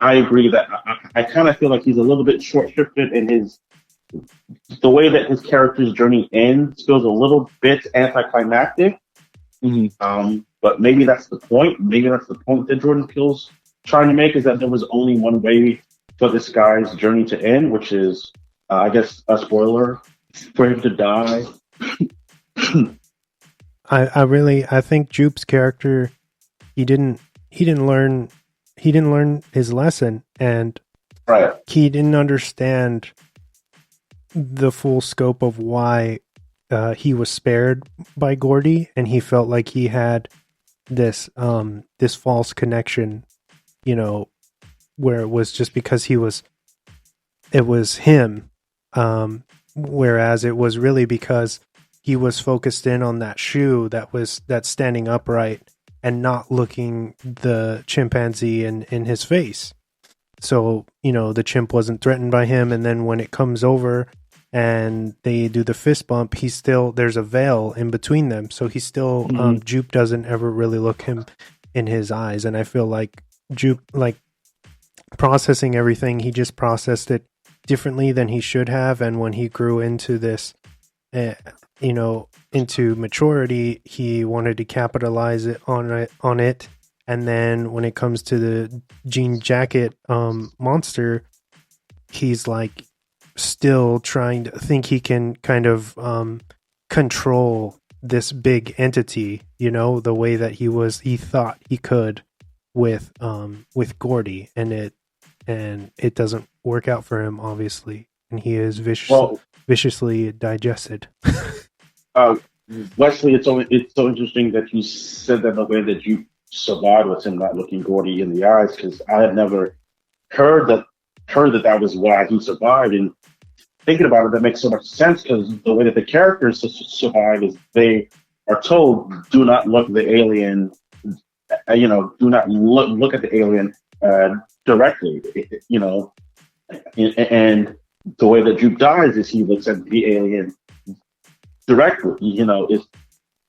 I agree that I kind of feel like he's a little bit short-shifted in the way that his character's journey ends feels a little bit anticlimactic. Mm-hmm. But maybe that's the point. Maybe that's the point that Jordan Peele's trying to make, is that there was only one way for this guy's journey to end, which is, I guess, a spoiler for him to die. I think Jupe's character, he didn't learn his lesson, and right. He didn't understand the full scope of why he was spared by Gordy, and he felt like he had this false connection, you know, where it was just because it was him, whereas it was really because he was focused in on that shoe that's standing upright and not looking the chimpanzee in his face. So, you know, the chimp wasn't threatened by him, and then when it comes over and they do the fist bump, there's a veil in between them. So he still, Jupe doesn't ever really look him in his eyes. And I feel like Jupe, like processing everything, he just processed it differently than he should have. And when he grew into this, you know, into maturity, he wanted to capitalize on it. And then when it comes to the jean jacket monster, he's like still trying to think he can kind of control this big entity, you know, the way that he thought he could with Gordy, and it doesn't work out for him, obviously, and he is viciously digested. Wesley, it's so interesting that you said that the way that you survived with him not looking Gordy in the eyes, because I had never heard that was why he survived. And thinking about it, that makes so much sense, because the way that the characters survive is they are told, do not look the alien, you know, do not look at the alien directly, you know, and the way that Jupe dies is he looks at the alien directly. You know,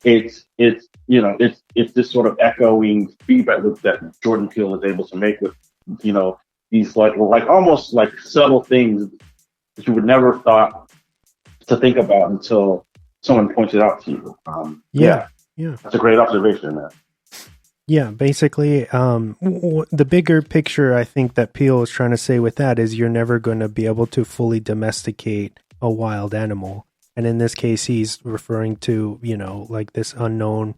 it's this sort of echoing feedback loop that Jordan Peele is able to make with, you know, these like almost like subtle things that you would never thought to think about until someone points it out to you. Yeah, that's a great observation, man. Yeah, basically, the bigger picture I think that Peele is trying to say with that is you're never going to be able to fully domesticate a wild animal. And in this case, he's referring to, like this unknown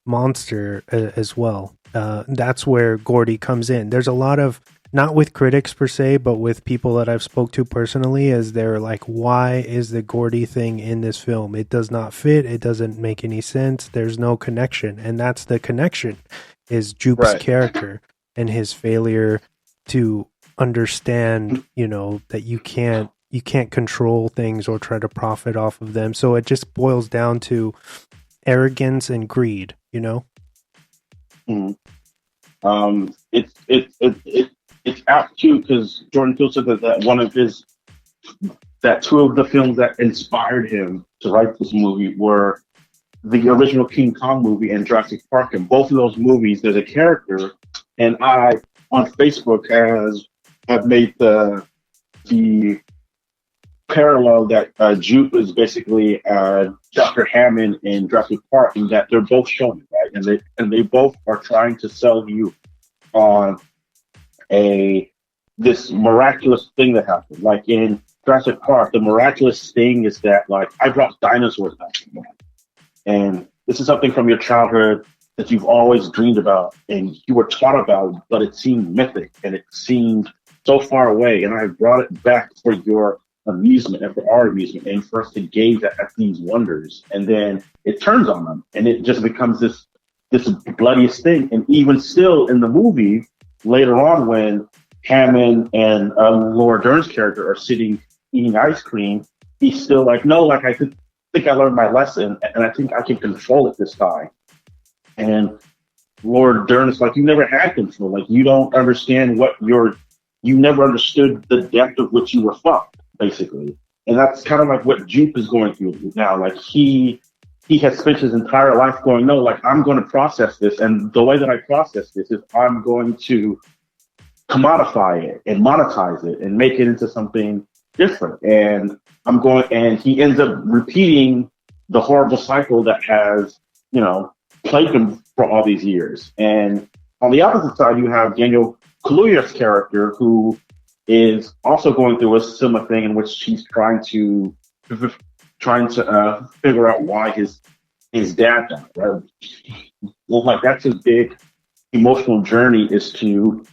monster as well. That's where Gordy comes in. There's a lot of, not with critics per se, but with people that I've spoke to personally, as they're like, why is the Gordy thing in this film? It does not fit. It doesn't make any sense. There's no connection. And that's the connection, is Jupe's character and his failure to understand, that you can't control things or try to profit off of them. So it just boils down to arrogance and greed, Mm. It's apt too, because Jordan Peele said that two of the films that inspired him to write this movie were the original King Kong movie and Jurassic Park. In both of those movies, there's a character, and I on Facebook have made the parallel that Jupe is basically Dr. Hammond in Jurassic Park, and that they're both showing, right? And they both are trying to sell you on this miraculous thing that happened. Like in Jurassic Park, the miraculous thing is that, like, I brought dinosaurs back, and this is something from your childhood that you've always dreamed about and you were taught about, but it seemed mythic and it seemed so far away, and I brought it back for your amusement and for our amusement and for us to gaze at these wonders. And then it turns on them and it just becomes this bloodiest thing. And even still in the movie, later on, when Hammond and Laura Dern's character are sitting eating ice cream, he's still like, no, like, I think I learned my lesson and I think I can control it this time. And Laura Dern is like, you never had control. Like, you don't understand you never understood the depth of which you were fucked, basically. And that's kind of like what Jupe is going through now. Like, he has spent his entire life going, no, like, I'm going to process this. And the way that I process this is I'm going to commodify it and monetize it and make it into something different. And he ends up repeating the horrible cycle that has, plagued him for all these years. And on the opposite side, you have Daniel Kaluuya's character, who is also going through a similar thing in which she's trying to figure out why his dad died, right? Well, like, that's his big emotional journey, is to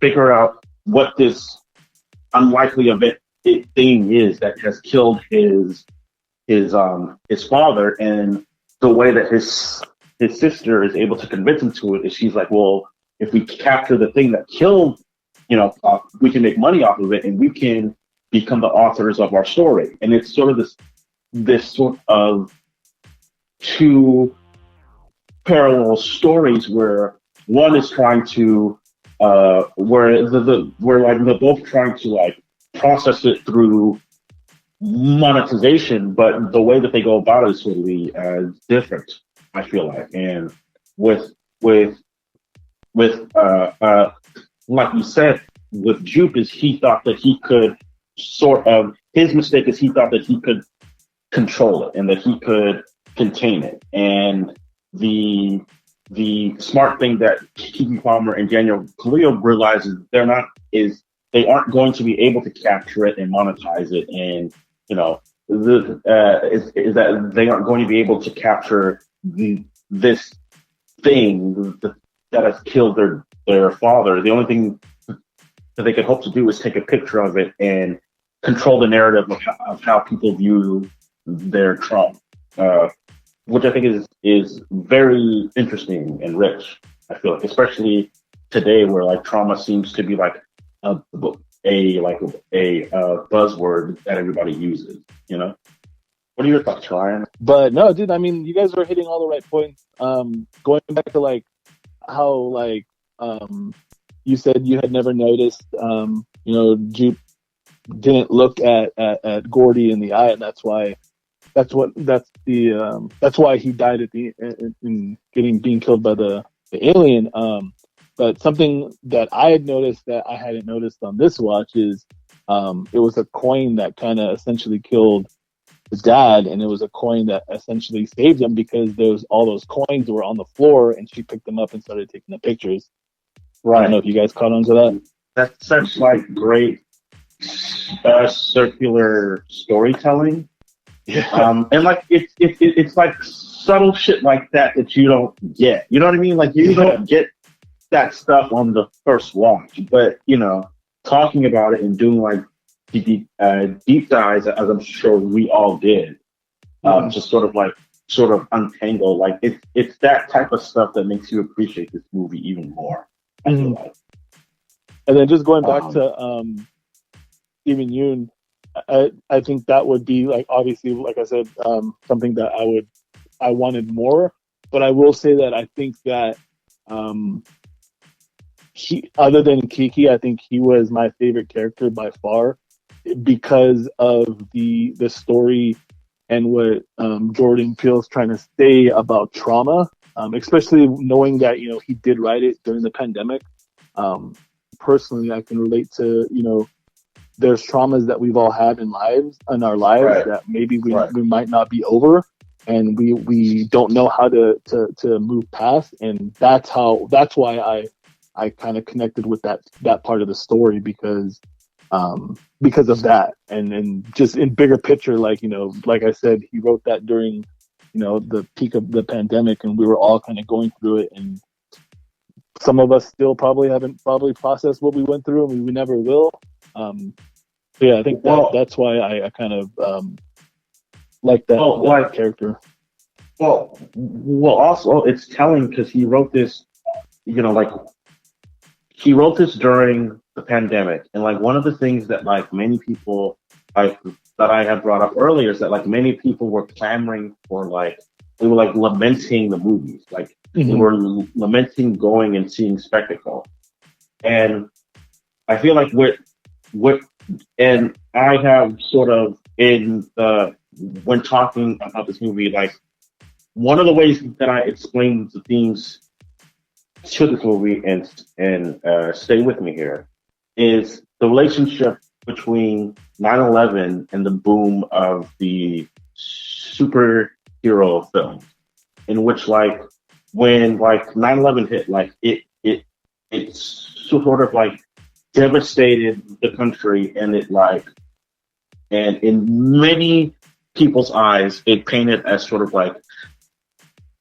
figure out what this unlikely event thing is that has killed his father. And the way that his sister is able to convince him to it is she's like, well, if we capture the thing that killed, we can make money off of it and we can become the authors of our story. And it's sort of this sort of two parallel stories where one is trying to where they're both trying to, like, process it through monetization, but the way that they go about it is totally different, I feel like. And with like you said, with Jupe, is he thought that he could his mistake is he thought that he could control it and that he could contain it. And the smart thing that Keke Palmer and Daniel Kaluuya realizes they aren't going to be able to capture it and monetize it. And, is that they aren't going to be able to capture this thing that has killed their father. The only thing that they could hope to do is take a picture of it and control the narrative of how people view their trauma, which I think is very interesting and rich. I feel like, especially today, where, like, trauma seems to be like a buzzword that everybody uses. What are your thoughts, Ryan? But no, dude, I mean, you guys are hitting all the right points. Going back to, like, how, like, you said you had never noticed, Jupe didn't look at Gordy in the eye, and that's why he died in being killed by the alien. But something that I had noticed that I hadn't noticed on this watch is it was a coin that kind of essentially killed the dad, and it was a coin that essentially saved him because all those coins were on the floor, and she picked them up and started taking the pictures. I don't know if you guys caught on to that. That's such like great circular storytelling. Yeah. And like it's like subtle shit like that you don't get. You know what I mean? Like you don't get that stuff on the first watch, but you know, talking about it and doing like deep dives, as I'm sure we all did, just sort of untangle. Like it's that type of stuff that makes you appreciate this movie even more. I feel like. And then just going back to Steven Yeun, I think that would be like, obviously, like I said, something that I wanted more. But I will say that I think that he, other than Kiki, I think he was my favorite character by far because of the story and what Jordan Peele's trying to say about trauma, especially knowing that, you know, he did write it during the pandemic. Personally, I can relate to, you know, there's traumas that we've all had in our lives that maybe we might not be over, and we don't know how to move past, and that's why I kind of connected with that part of the story because of that, and just in bigger picture, like, you know, like I said, he wrote that during, you know, the peak of the pandemic, and we were all kind of going through it, and some of us still haven't processed what we went through, and we never will. Yeah, I think that's why I kind of like that character. Well, also it's telling because he wrote this, you know, like he wrote this during the pandemic, and like one of the things that like many people that I had brought up earlier is that like many people were clamoring for, like, they were like lamenting the movies, like they were lamenting going and seeing spectacle, and I feel like and I have sort of when talking about this movie, like one of the ways that I explain the themes to this movie and stay with me here is the relationship between 9/11 and the boom of the superhero film, in which like when like 9/11 hit, like it sort of like devastated the country, and and in many people's eyes, it painted as sort of like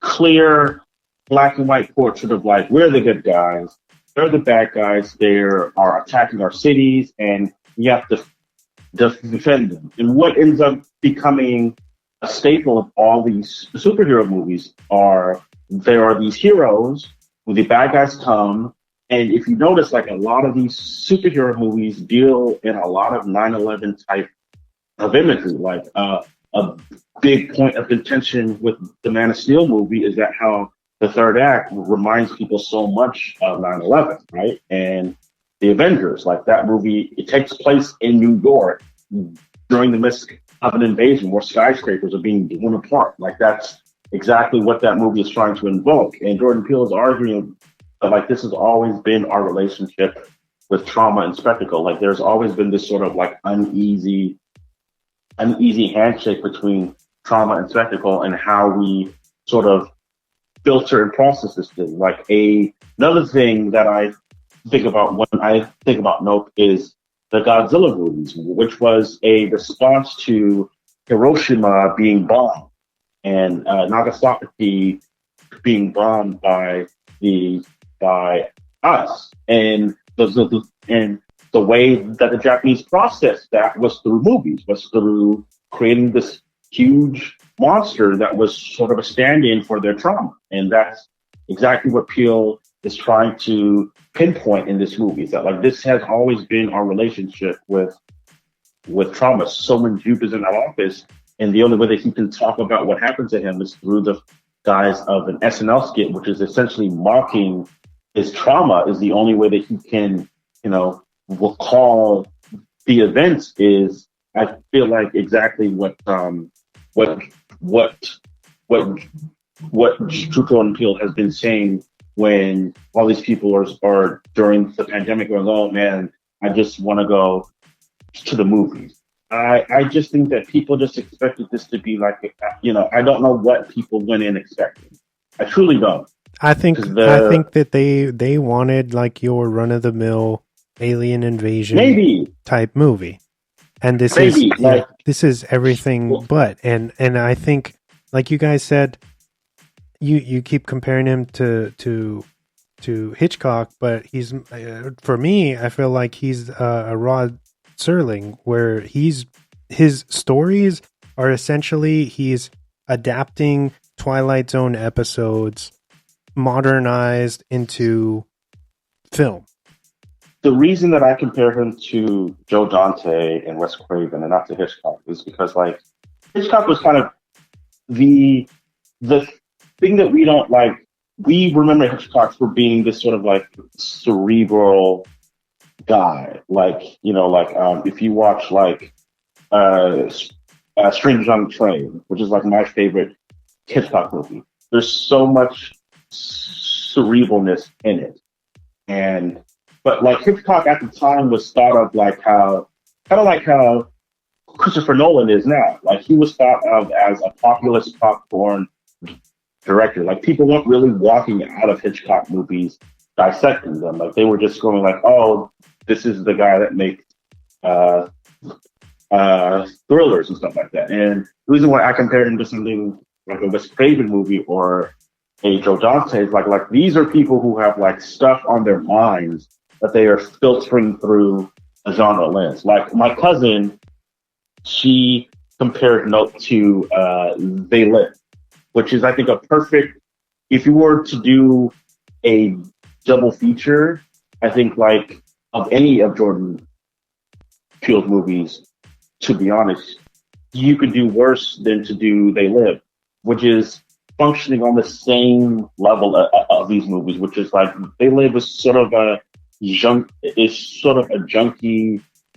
clear black and white portrait of like, we're the good guys, they're the bad guys, they are attacking our cities, and you have to defend them. And what ends up becoming a staple of all these superhero movies there are these heroes when the bad guys come. And if you notice, like a lot of these superhero movies deal in a lot of 9/11 type of imagery. Like a big point of contention with the Man of Steel movie is that how the third act reminds people so much of 9/11, right? And the Avengers, like that movie, it takes place in New York during the midst of an invasion where skyscrapers are being torn apart. Like that's exactly what that movie is trying to invoke. And Jordan Peele is arguing that like this has always been our relationship with trauma and spectacle. Like there's always been this sort of like uneasy handshake between trauma and spectacle, and how we sort of filter and process this thing. Like another thing that I think about when I think about Nope is the Godzilla movies, which was a response to Hiroshima being bombed and Nagasaki being bombed by us, and the way that the Japanese processed that was through movies, was through creating this huge monster that was sort of a stand-in for their trauma, and that's exactly what Peele is trying to pinpoint in this movie. Is that like this has always been our relationship with trauma. Someone Jupe is in that office, and the only way that he can talk about what happened to him is through the guise of an SNL skit, which is essentially mocking his trauma. Is the only way that he can, you know, recall the events. Is I feel like exactly what Trudeau and Peele has been saying when all these people are during the pandemic going, oh man, I just want to go to the movies. I just think that people just expected this to be like, I don't know what people went in expecting. I truly don't. I think that they wanted like your run of the mill alien invasion Maybe type movie, and this is everything but. And I think, like you guys said, you keep comparing him to Hitchcock, but he's for me, I feel like he's a Rod Serling, where his stories are essentially he's adapting Twilight Zone episodes modernized into film. The reason that I compare him to Joe Dante and Wes Craven and not to Hitchcock is because like Hitchcock was kind of the thing that we don't like. We remember Hitchcock for being this sort of like cerebral guy, like if you watch like Strangers on the Train, which is like my favorite Hitchcock movie. There's so much cerebralness in it, but like Hitchcock at the time was thought of like how Christopher Nolan is now. Like he was thought of as a populist popcorn director. Like people weren't really walking out of Hitchcock movies dissecting them. Like they were just going like, oh, this is the guy that makes thrillers and stuff like that. And the reason why I compare him to something like a Wes Craven movie or a Joe Dante is like these are people who have like stuff on their minds that they are filtering through a genre lens. Like my cousin, she compared Nope to They Live, which is I think a perfect, if you were to do a double feature, I think like of any of Jordan Peele's movies, to be honest, you could do worse than to do They Live, which is functioning on the same level of these movies, which is like They Live is sort of a junky,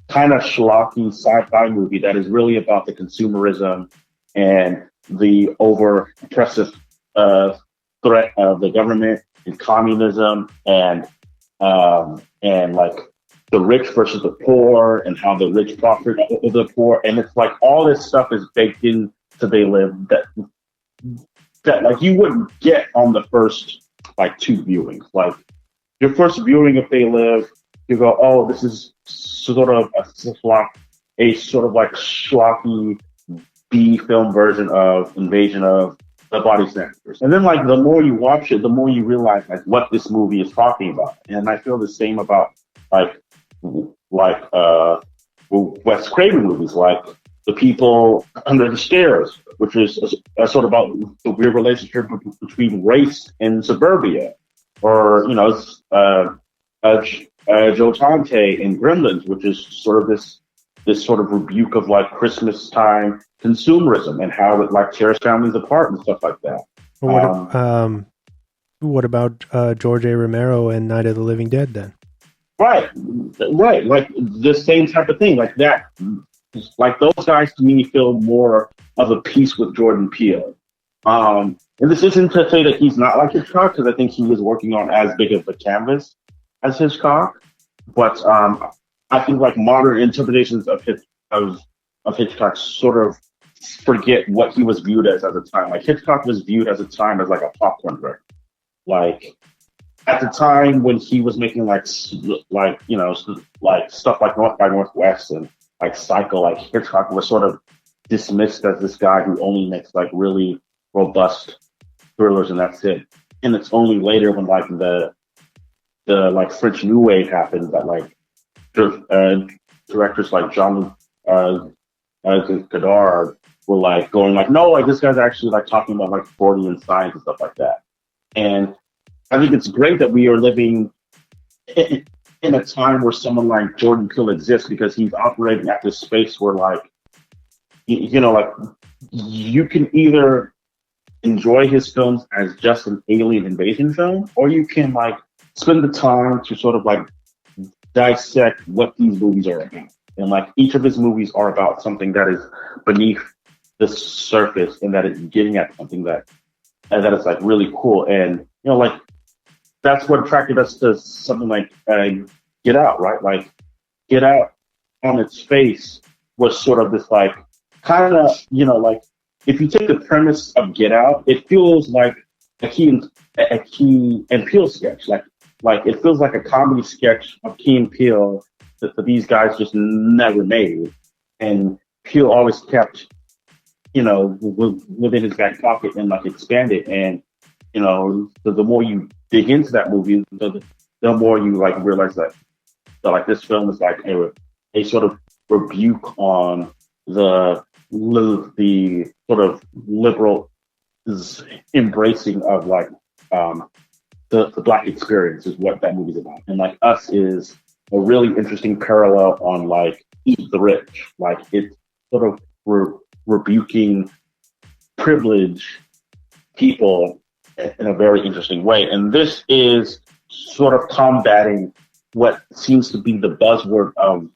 kind of schlocky sci-fi movie that is really about the consumerism and the over oppressive threat of the government and communism and like the rich versus the poor and how the rich profit over the poor. And it's like all this stuff is baked into They Live that like you wouldn't get on the first like two viewings. Like your first viewing of They Live, you go, oh, this is sort of a sort of like schlocky B film version of Invasion of the Body Snatchers. And then like the more you watch it, the more you realize like what this movie is talking about. And I feel the same about like Wes Craven movies, like The People Under the Stairs, which is sort of about the weird relationship between race and suburbia, or Joe Dante in Gremlins, which is sort of this sort of rebuke of like Christmas time consumerism and how it like tears families apart and stuff like that. What about George A. Romero and Night of the Living Dead then? Right. Like the same type of thing. Like that. Like those guys to me feel more of a piece with Jordan Peele. And this isn't to say that he's not like Hitchcock, because I think he was working on as big of a canvas as Hitchcock. But I think like modern interpretations of Hitchcock sort of forget what he was viewed as at the time. Like Hitchcock was viewed as a time as like a popcorn director. Like at the time when he was making like stuff like North by Northwest and like Psycho, like Hitchcock was sort of dismissed as this guy who only makes like really robust thrillers and that's it. And it's only later when like the like French New Wave happened that like directors like Jean Godard were like going like, no, like this guy's actually like talking about like Freudian science and stuff like that. And I think it's great that we are living in a time where someone like Jordan Peele exists, because he's operating at this space where like, like you can either enjoy his films as just an alien invasion film, or you can like spend the time to sort of like dissect what these movies are about. And like each of his movies are about something that is beneath the surface and that is getting at something that is like really cool. And like that's what attracted us to something like Get Out, right? Like Get Out on its face was sort of this like kind of, you know, like if you take the premise of Get Out, it feels like a Key and Peele sketch. Like it feels like a comedy sketch of Key and Peele that these guys just never made, and Peele always kept, you know, within his back pocket and like expanded. And you know, the more you dig into that movie, the more you like realize that like this film is like a sort of rebuke on the sort of liberal embracing of like the Black experience is what that movie's about. And like Us is a really interesting parallel on like Eat the Rich. Like it's sort of rebuking privileged people in a very interesting way. And this is sort of combating what seems to be the buzzword of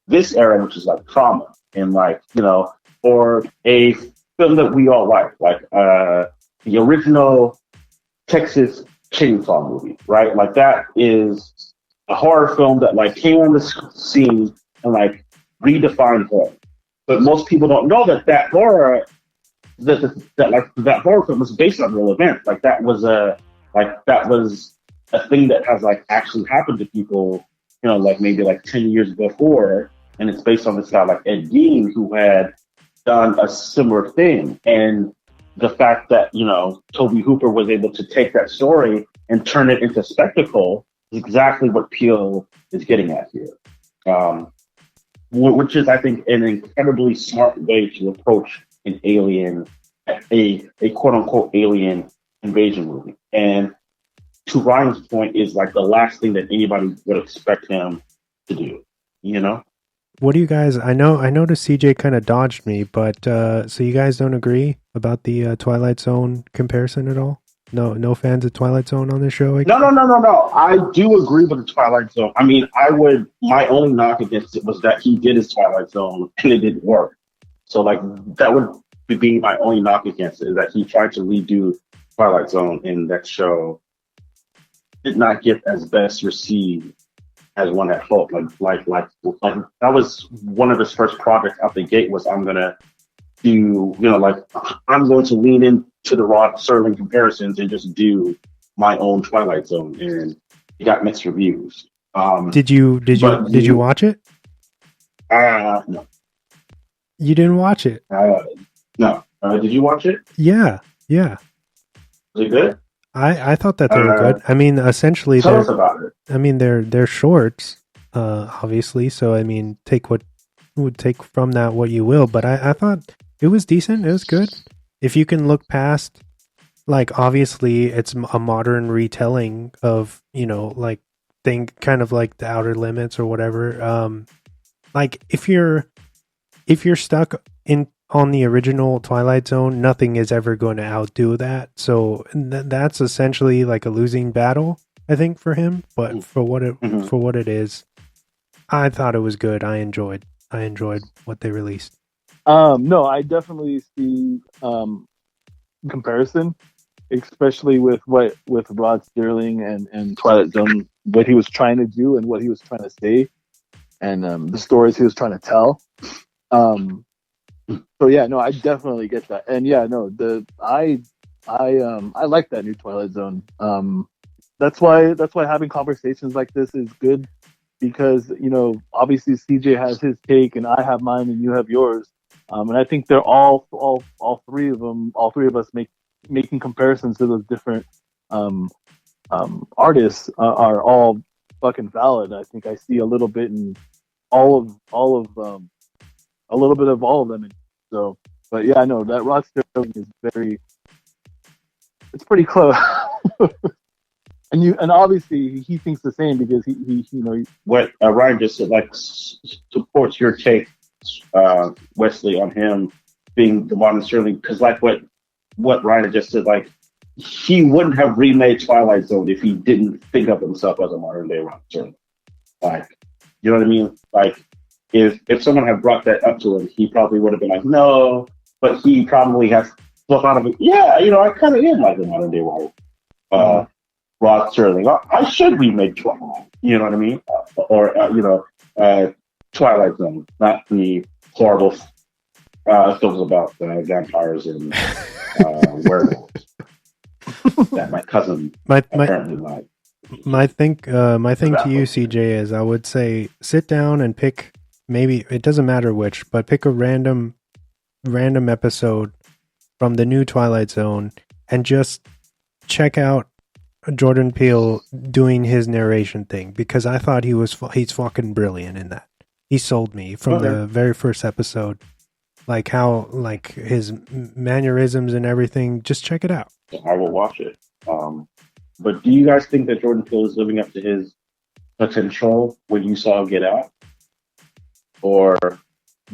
this era, which is like trauma. And like, you know, or a film that we all like the original Texas Chainsaw movie, right? Like that is a horror film that like came on the scene and like redefined horror. But most people don't know that horror, that horror film was based on real events. Like that was a thing that has like actually happened to people, you know, like maybe like 10 years before. And it's based on this guy like Ed Gein who had done a similar thing. And the fact that, you know, Tobe Hooper was able to take that story and turn it into spectacle is exactly what Peele is getting at here. Which is, I think, an incredibly smart way to approach an alien, a quote unquote alien invasion movie. And to Ryan's point, is like the last thing that anybody would expect him to do, you know? What do you guys, I noticed CJ kind of dodged me, but so you guys don't agree about the Twilight Zone comparison at all? No fans of Twilight Zone on this show? No. I do agree with the Twilight Zone. I mean, my only knock against it was that he did his Twilight Zone and it didn't work. So like that would be my only knock against it, is that he tried to redo Twilight Zone and that show did not get as best received as one had hoped. Like that was one of his first projects out the gate was I'm going to lean into the Rod Serling comparisons and just do my own Twilight Zone, and it got mixed reviews. Did you watch it? No. You didn't watch it? No. Did you watch it? Yeah. Was it good? I thought that they were good. I mean, essentially, tell us about it. I mean, they're shorts, obviously. So I mean, take from that what you will. But I thought it was decent. It was good. If you can look past, like, obviously, it's a modern retelling of, you know, like kind of like The Outer Limits or whatever. Like if you're stuck on the original Twilight Zone, nothing is ever going to outdo that. So that's essentially like a losing battle, I think, for him. But for what it is, I thought it was good. I enjoyed what they released. No, I definitely see comparison, especially with Rod Serling and Twilight Zone, what he was trying to do and what he was trying to say, and the stories he was trying to tell. So yeah, no, I definitely get that, and yeah, no, I like that new Twilight Zone. That's why having conversations like this is good, because, you know, obviously CJ has his take and I have mine and you have yours, and I think they're all three of us making comparisons to those different artists are all fucking valid. I think I see a little bit in a little bit of all of them. So, but yeah, I know that Rod Serling is it's pretty close. and obviously he thinks the same, because he you know, what Ryan just said, like, supports your take, Wesley, on him being the modern Serling, because like what Ryan just said, like, he wouldn't have remade Twilight Zone if he didn't think of himself as a modern day Rod Serling. Like, you know what I mean? Like, if someone had brought that up to him, he probably would have been like, no, but he probably has thought out of it. Yeah, you know, I kind of am like a modern day Rod Serling. I should remake Twilight. You know what I mean? Or Twilight Zone, not the horrible films about vampires and werewolves that my cousin apparently liked. My thing to you, CJ, is I would say sit down and pick, maybe it doesn't matter which, but pick a random episode from the new Twilight Zone and just check out Jordan Peele doing his narration thing, because I thought he's fucking brilliant in that. He sold me from the very first episode, like how like his mannerisms and everything. Just check it out. I will watch it. But do you guys think that Jordan Peele is living up to his potential when you saw Get Out? Or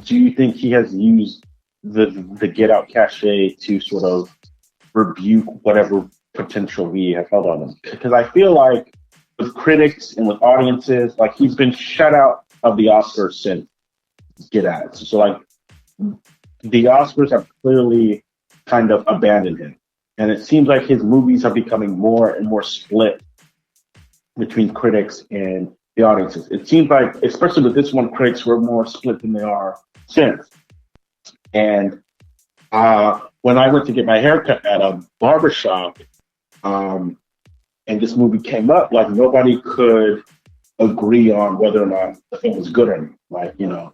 do you think he has used the Get Out cachet to sort of rebuke whatever potential we have held on him? Because I feel like with critics and with audiences, like he's been shut out of the Oscars since Get Out. So like the Oscars have clearly kind of abandoned him. And it seems like his movies are becoming more and more split between critics and the audiences. It seems like, especially with this one, critics were more split than they are since. And when I went to get my haircut at a barbershop, and this movie came up, like nobody could agree on whether or not the film was good or not. Like, you know,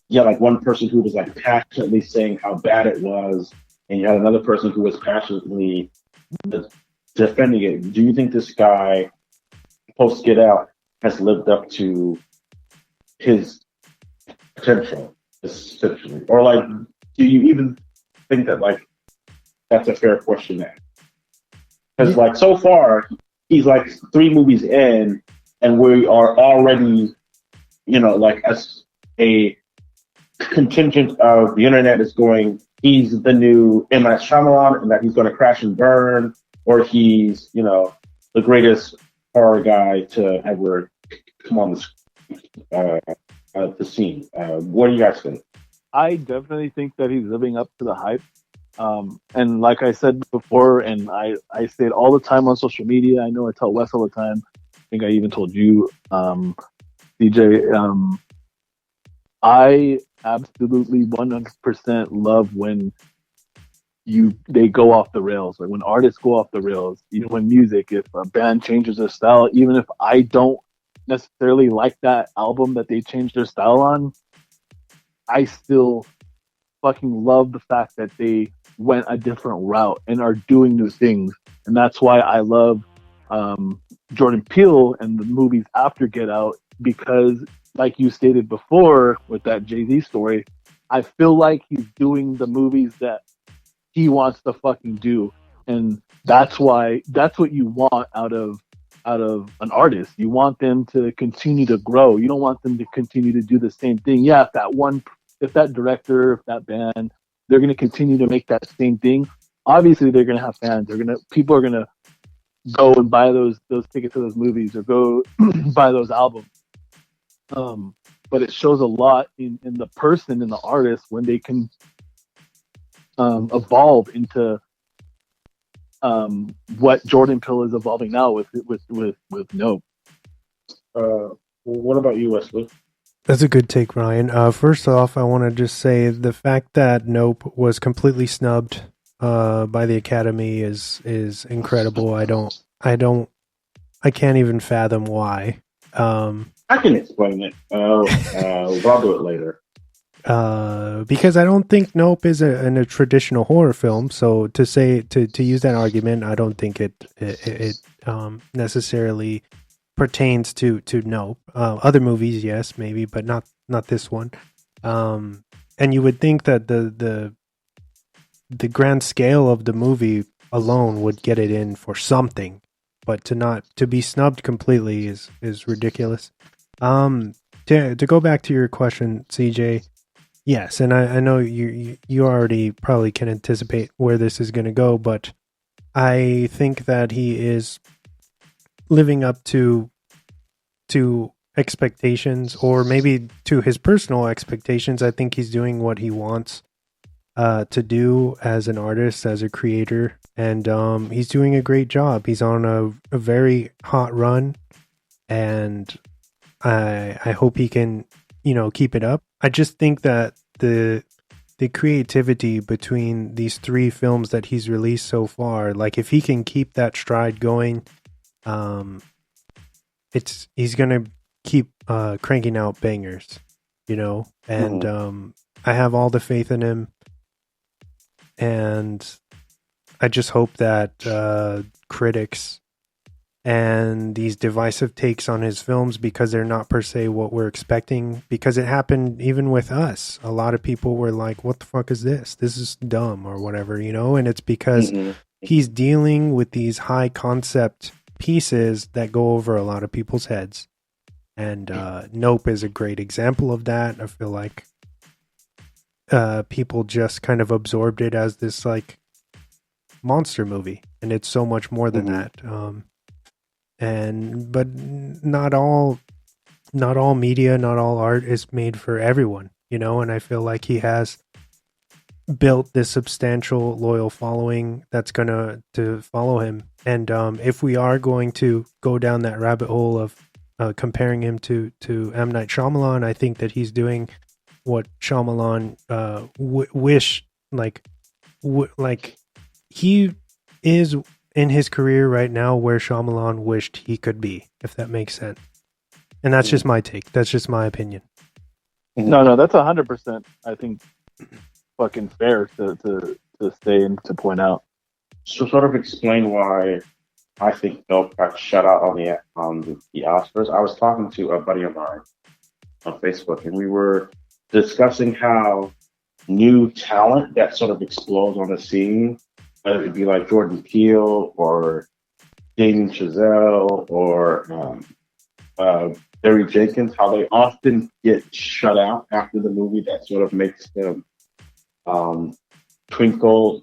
you had like one person who was like passionately saying how bad it was, and you had another person who was passionately defending it. Do you think this guy, post Get Out, has lived up to his potential, essentially? Or like, do you even think that like that's a fair question to ask? Because like so far, he's like 3 movies in, and we are already, you know, like as a contingent of the internet is going, he's the new M. Night Shyamalan, and that he's going to crash and burn, or he's, you know, the greatest horror guy to ever come on the scene. What do you guys think? I definitely think that he's living up to the hype. And like I said before, and I say it all the time on social media. I know I tell Wes all the time. I think I even told you, CJ. I absolutely 100% love when they go off the rails. Like when artists go off the rails, even when music, if a band changes their style, even if I don't necessarily like that album that they changed their style on, I still fucking love the fact that they went a different route and are doing new things. And that's why I love Jordan Peele and the movies after Get Out, because like you stated before with that Jay-Z story, I feel like he's doing the movies that he wants to fucking do. And that's what you want out of an artist. You want them to continue to grow. You don't want them to continue to do the same thing. Yeah, if that director, if that band, they're going to continue to make that same thing, obviously they're going to have fans. People are going to go and buy those tickets to those movies or go buy those albums. But it shows a lot in the person, in the artist, when they can evolve into what Jordan Peele is evolving now with Nope. What about you, Wesley? That's a good take, Ryan. First off, I want to just say the fact that Nope was completely snubbed by the Academy is incredible. I can't even fathom why. I can explain it. I'll do it later. Because I don't think Nope is a traditional horror film. So to use that argument, I don't think it necessarily pertains to Nope. Other movies, yes, maybe, but not this one. And you would think that the grand scale of the movie alone would get it in for something, but to be snubbed completely is ridiculous. To go back to your question, CJ, yes, and I know you already probably can anticipate where this is going to go, but I think that he is living up to expectations, or maybe to his personal expectations. I think he's doing what he wants to do as an artist, as a creator, and he's doing a great job. He's on a very hot run, and I hope he can, keep it up. I just think that the creativity between these 3 films that he's released so far, like if he can keep that stride going, he's gonna keep cranking out bangers, you know. And I have all the faith in him, and I just hope that critics and these divisive takes on his films, because they're not per se what we're expecting, because it happened even with us. A lot of people were like, what the fuck is this? This is dumb or whatever, you know? And it's because he's dealing with these high concept pieces that go over a lot of people's heads. And Nope is a great example of that. I feel like people just kind of absorbed it as this like monster movie, and it's so much more than that. But not all media, not all art is made for everyone, you know. And I feel like he has built this substantial loyal following that's gonna to follow him. And if we are going to go down that rabbit hole of comparing him to M. Night Shyamalan, I think that he's doing what Shyamalan he is in his career right now where Shyamalan wished he could be, if that makes sense. And that's just my take. That's just my opinion. No, that's 100%. I think fucking fair to say and to point out. So sort of explain why I think Nope got shut out on the Oscars. I was talking to a buddy of mine on Facebook, and we were discussing how new talent that sort of explodes on the scene, whether it be like Jordan Peele or Damien Chazelle or Barry Jenkins, how they often get shut out after the movie that sort of makes them twinkle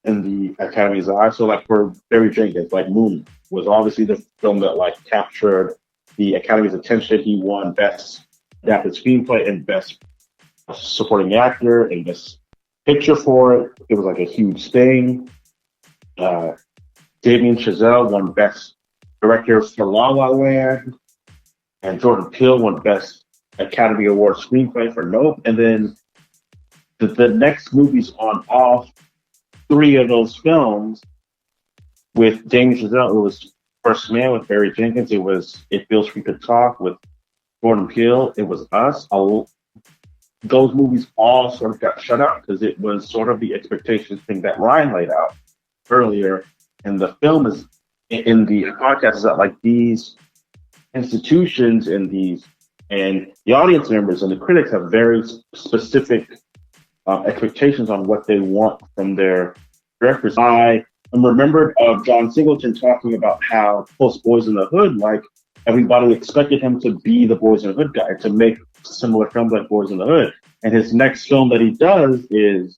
in the Academy's eye. So like for Barry Jenkins, like Moon was obviously the film that like captured the Academy's attention. He won Best Adapted Screenplay and Best Supporting Actor and Best Picture for it. It was like a huge thing. Damien Chazelle won Best Director for La La Land, and Jordan Peele won Best Academy Award Screenplay for Nope. And then the next movies on all 3 of those films with Damien Chazelle, it was First Man with Barry Jenkins. It was It Feels Free to Talk with Jordan Peele. It was Us. Those movies all sort of got shut out because it was sort of the expectations thing that Ryan laid out earlier. And the film is in the podcast is that like these institutions and the audience members and the critics have very specific expectations on what they want from their directors. I am remembered of John Singleton talking about how post Boys in the Hood, like everybody expected him to be the Boys in the Hood guy, to make similar films like Boys in the Hood. And his next film that he does is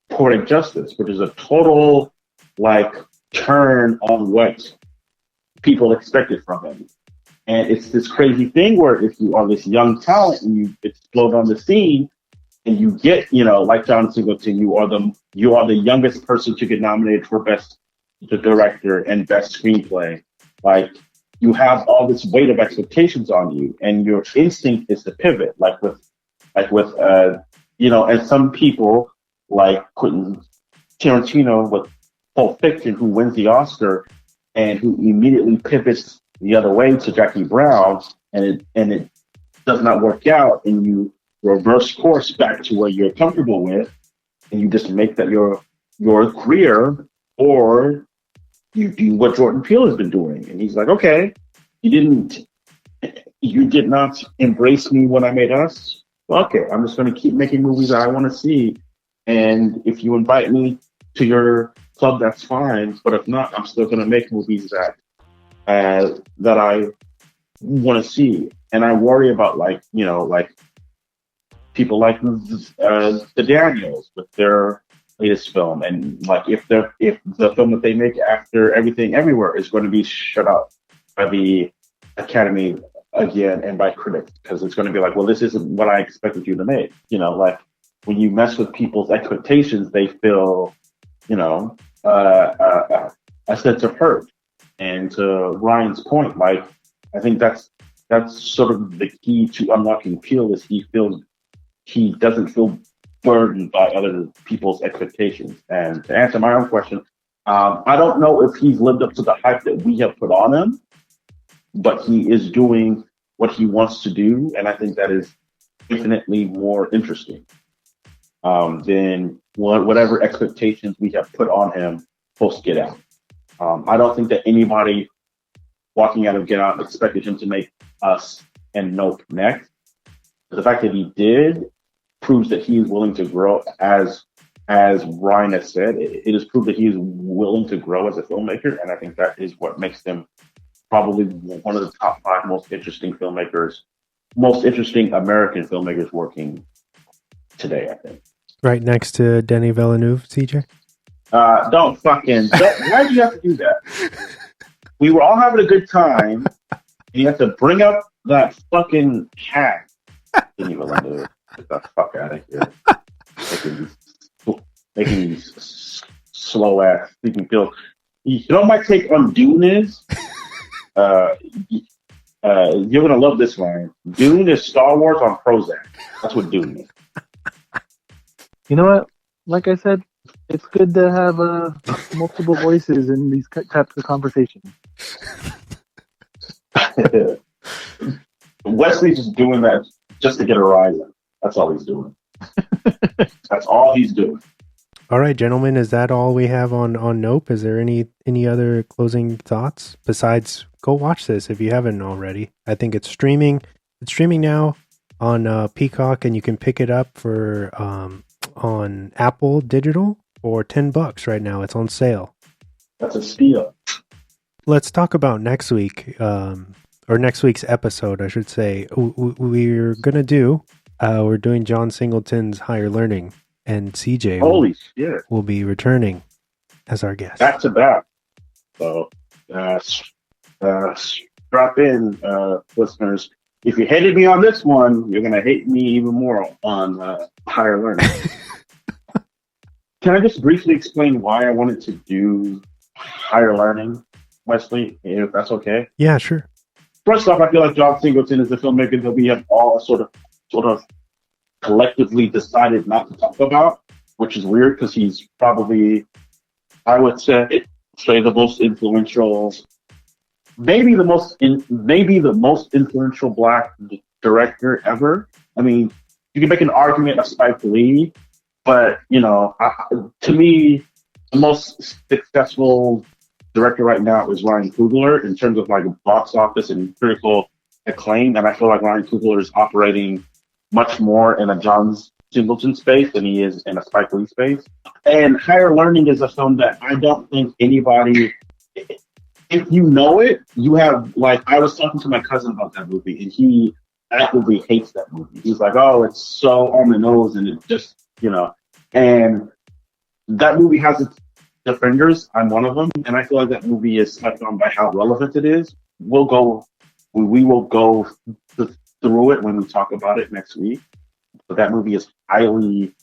Poetic Justice, which is a total like turn on what people expected from him. And it's this crazy thing where if you are this young talent and you explode on the scene and you get, you know, like John Singleton, you are the youngest person to get nominated for Best Director and Best Screenplay. Like you have all this weight of expectations on you, and your instinct is to pivot, like with you know, and some people like Quentin Tarantino with Pulp Fiction, who wins the Oscar and who immediately pivots the other way to Jackie Brown, and it does not work out, and you reverse course back to where you're comfortable with, and you just make that your career, or you do what Jordan Peele has been doing. And he's like, okay, you did not embrace me when I made Us. Well, okay, I'm just going to keep making movies that I want to see, and if you invite me to your club, that's fine. But if not, I'm still going to make movies that I want to see. And I worry about like people like the Daniels with their latest film, and like if the film that they make after Everything Everywhere is going to be shut out by the Academy again and by critics, because it's going to be like, well, this isn't what I expected you to make. You know, like when you mess with people's expectations, they feel, you know, a sense of hurt. And to Ryan's point, like I think that's sort of the key to unlocking Peele, is he feels he doesn't feel burdened by other people's expectations. And to answer my own question, I don't know if he's lived up to the hype that we have put on him, but he is doing what he wants to do, and I think that is infinitely more interesting than whatever expectations we have put on him post Get Out. I don't think that anybody walking out of Get Out expected him to make Us and Nope next. But the fact that he did proves that he is willing to grow, as Ryan has said. It has proved that he is willing to grow as a filmmaker, and I think that is what makes him probably one of the top 5 most interesting filmmakers, most interesting American filmmakers working today, I think. Right next to Denis Villeneuve, CJ? Why'd you have to do that? We were all having a good time, and you have to bring up that fucking hat. Denis Villeneuve, get the fuck out of here. Making these slow ass speaking pills. You know what my take on Dune is? You're gonna love this line. Dune is Star Wars on Prozac. That's what Dune is. You know what? Like I said, it's good to have multiple voices in these types of conversations. Wesley's just doing that just to get a rise in. That's all he's doing. That's all he's doing. All right, gentlemen, is that all we have on Nope? Is there any other closing thoughts besides go watch this if you haven't already? I think it's streaming. It's streaming now on Peacock, and you can pick it up for on Apple Digital for $10 right now. It's on sale. That's a steal. Let's talk about next week, or next week's episode, I should say. We're doing John Singleton's Higher Learning. And CJ will be returning as our guest. Back to back. So, drop in, listeners. If you hated me on this one, you're going to hate me even more on Higher Learning. Can I just briefly explain why I wanted to do Higher Learning, Wesley, if that's okay? Yeah, sure. First off, I feel like John Singleton is the filmmaker that we have all sort of collectively decided not to talk about, which is weird because he's probably, I would say the most influential, maybe the most influential Black director ever. I mean, you can make an argument of Spike Lee, but to me, the most successful director right now is Ryan Coogler in terms of like box office and critical acclaim, and I feel like Ryan Coogler is operating much more in a John Singleton space than he is in a Spike Lee space. And Higher Learning is a film that I don't think anybody, if you know it, you have, like, I was talking to my cousin about that movie, and he actively hates that movie. He's like, oh, it's so on the nose, and it just, and that movie has its defenders. I'm one of them, and I feel like that movie is touched on by how relevant it is. We will go through it when we talk about it next week. But that movie is highly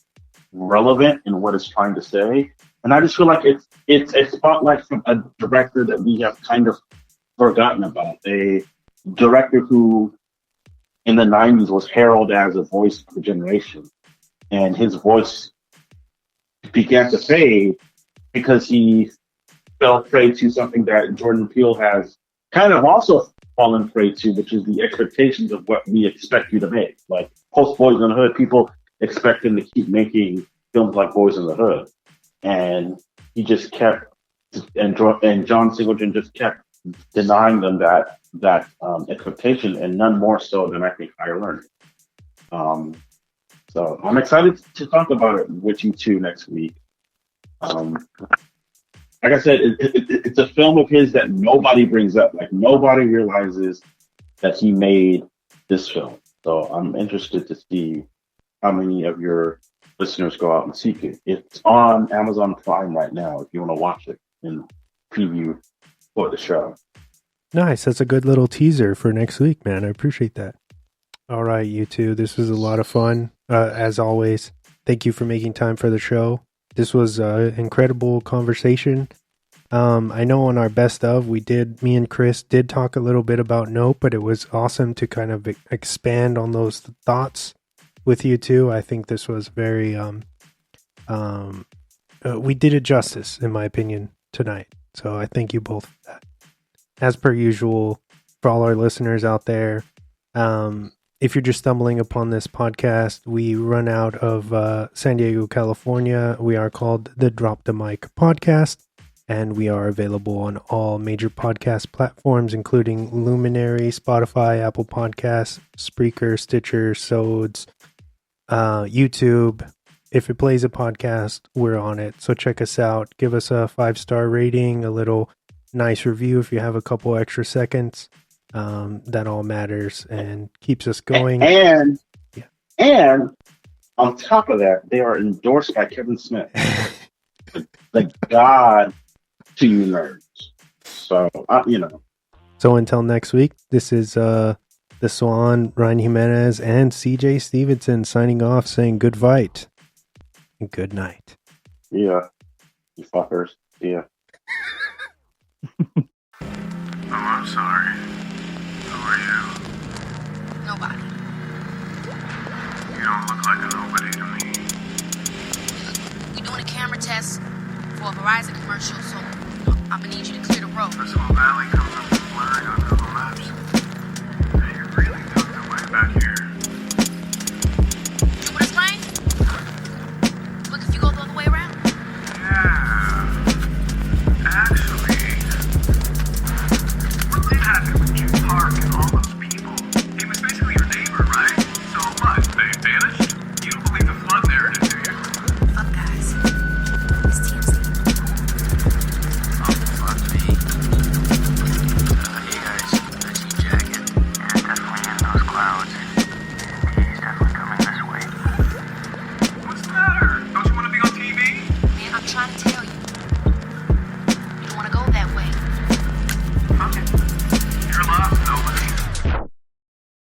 relevant in what it's trying to say. And I just feel like it's a spotlight from a director that we have kind of forgotten about. A director who in the 90s was heralded as a voice of a generation. And his voice began to fade because he fell prey to something that Jordan Peele has kind of also fallen prey to, which is the expectations of what we expect you to make. Like post Boys in the Hood, people expect him to keep making films like Boys in the Hood, and he just kept, and John Singleton just kept denying them that expectation, and none more so than I think Higher Learning. So I'm excited to talk about it with you two next week. Like I said, it's a film of his that nobody brings up. Like, nobody realizes that he made this film. So I'm interested to see how many of your listeners go out and seek it. It's on Amazon Prime right now if you want to watch it and preview for the show. Nice. That's a good little teaser for next week, man. I appreciate that. All right, you two. This was a lot of fun. As always, thank you for making time for the show. This was an incredible conversation. I know on our best of, me and Chris did talk a little bit about Nope, but it was awesome to kind of expand on those thoughts with you too. I think this was very we did it justice, in my opinion, tonight. So I thank you both for that. As per usual, for all our listeners out there, if you're just stumbling upon this podcast, we run out of San Diego, California. We are called the Drop the Mic Podcast, and we are available on all major podcast platforms, including Luminary, Spotify, Apple Podcasts, Spreaker, Stitcher, Sods, YouTube. If it plays a podcast, we're on it. So check us out. Give us a 5-star rating, a little nice review if you have a couple extra seconds. That all matters and keeps us going. And on top of that, they are endorsed by Kevin Smith, the god to you nerds. So, So until next week, this is the Swan, Ryan Jimenez, and CJ Stevenson signing off, saying good fight and good night. Yeah, you fuckers. Yeah. Oh, I'm sorry. Who are you? Nobody. You don't look like a nobody to me. We're doing a camera test for a Verizon commercial, so I'm gonna need you to clear the road. This whole valley comes up as blurry on Google Maps. Now you're really tucked away back here.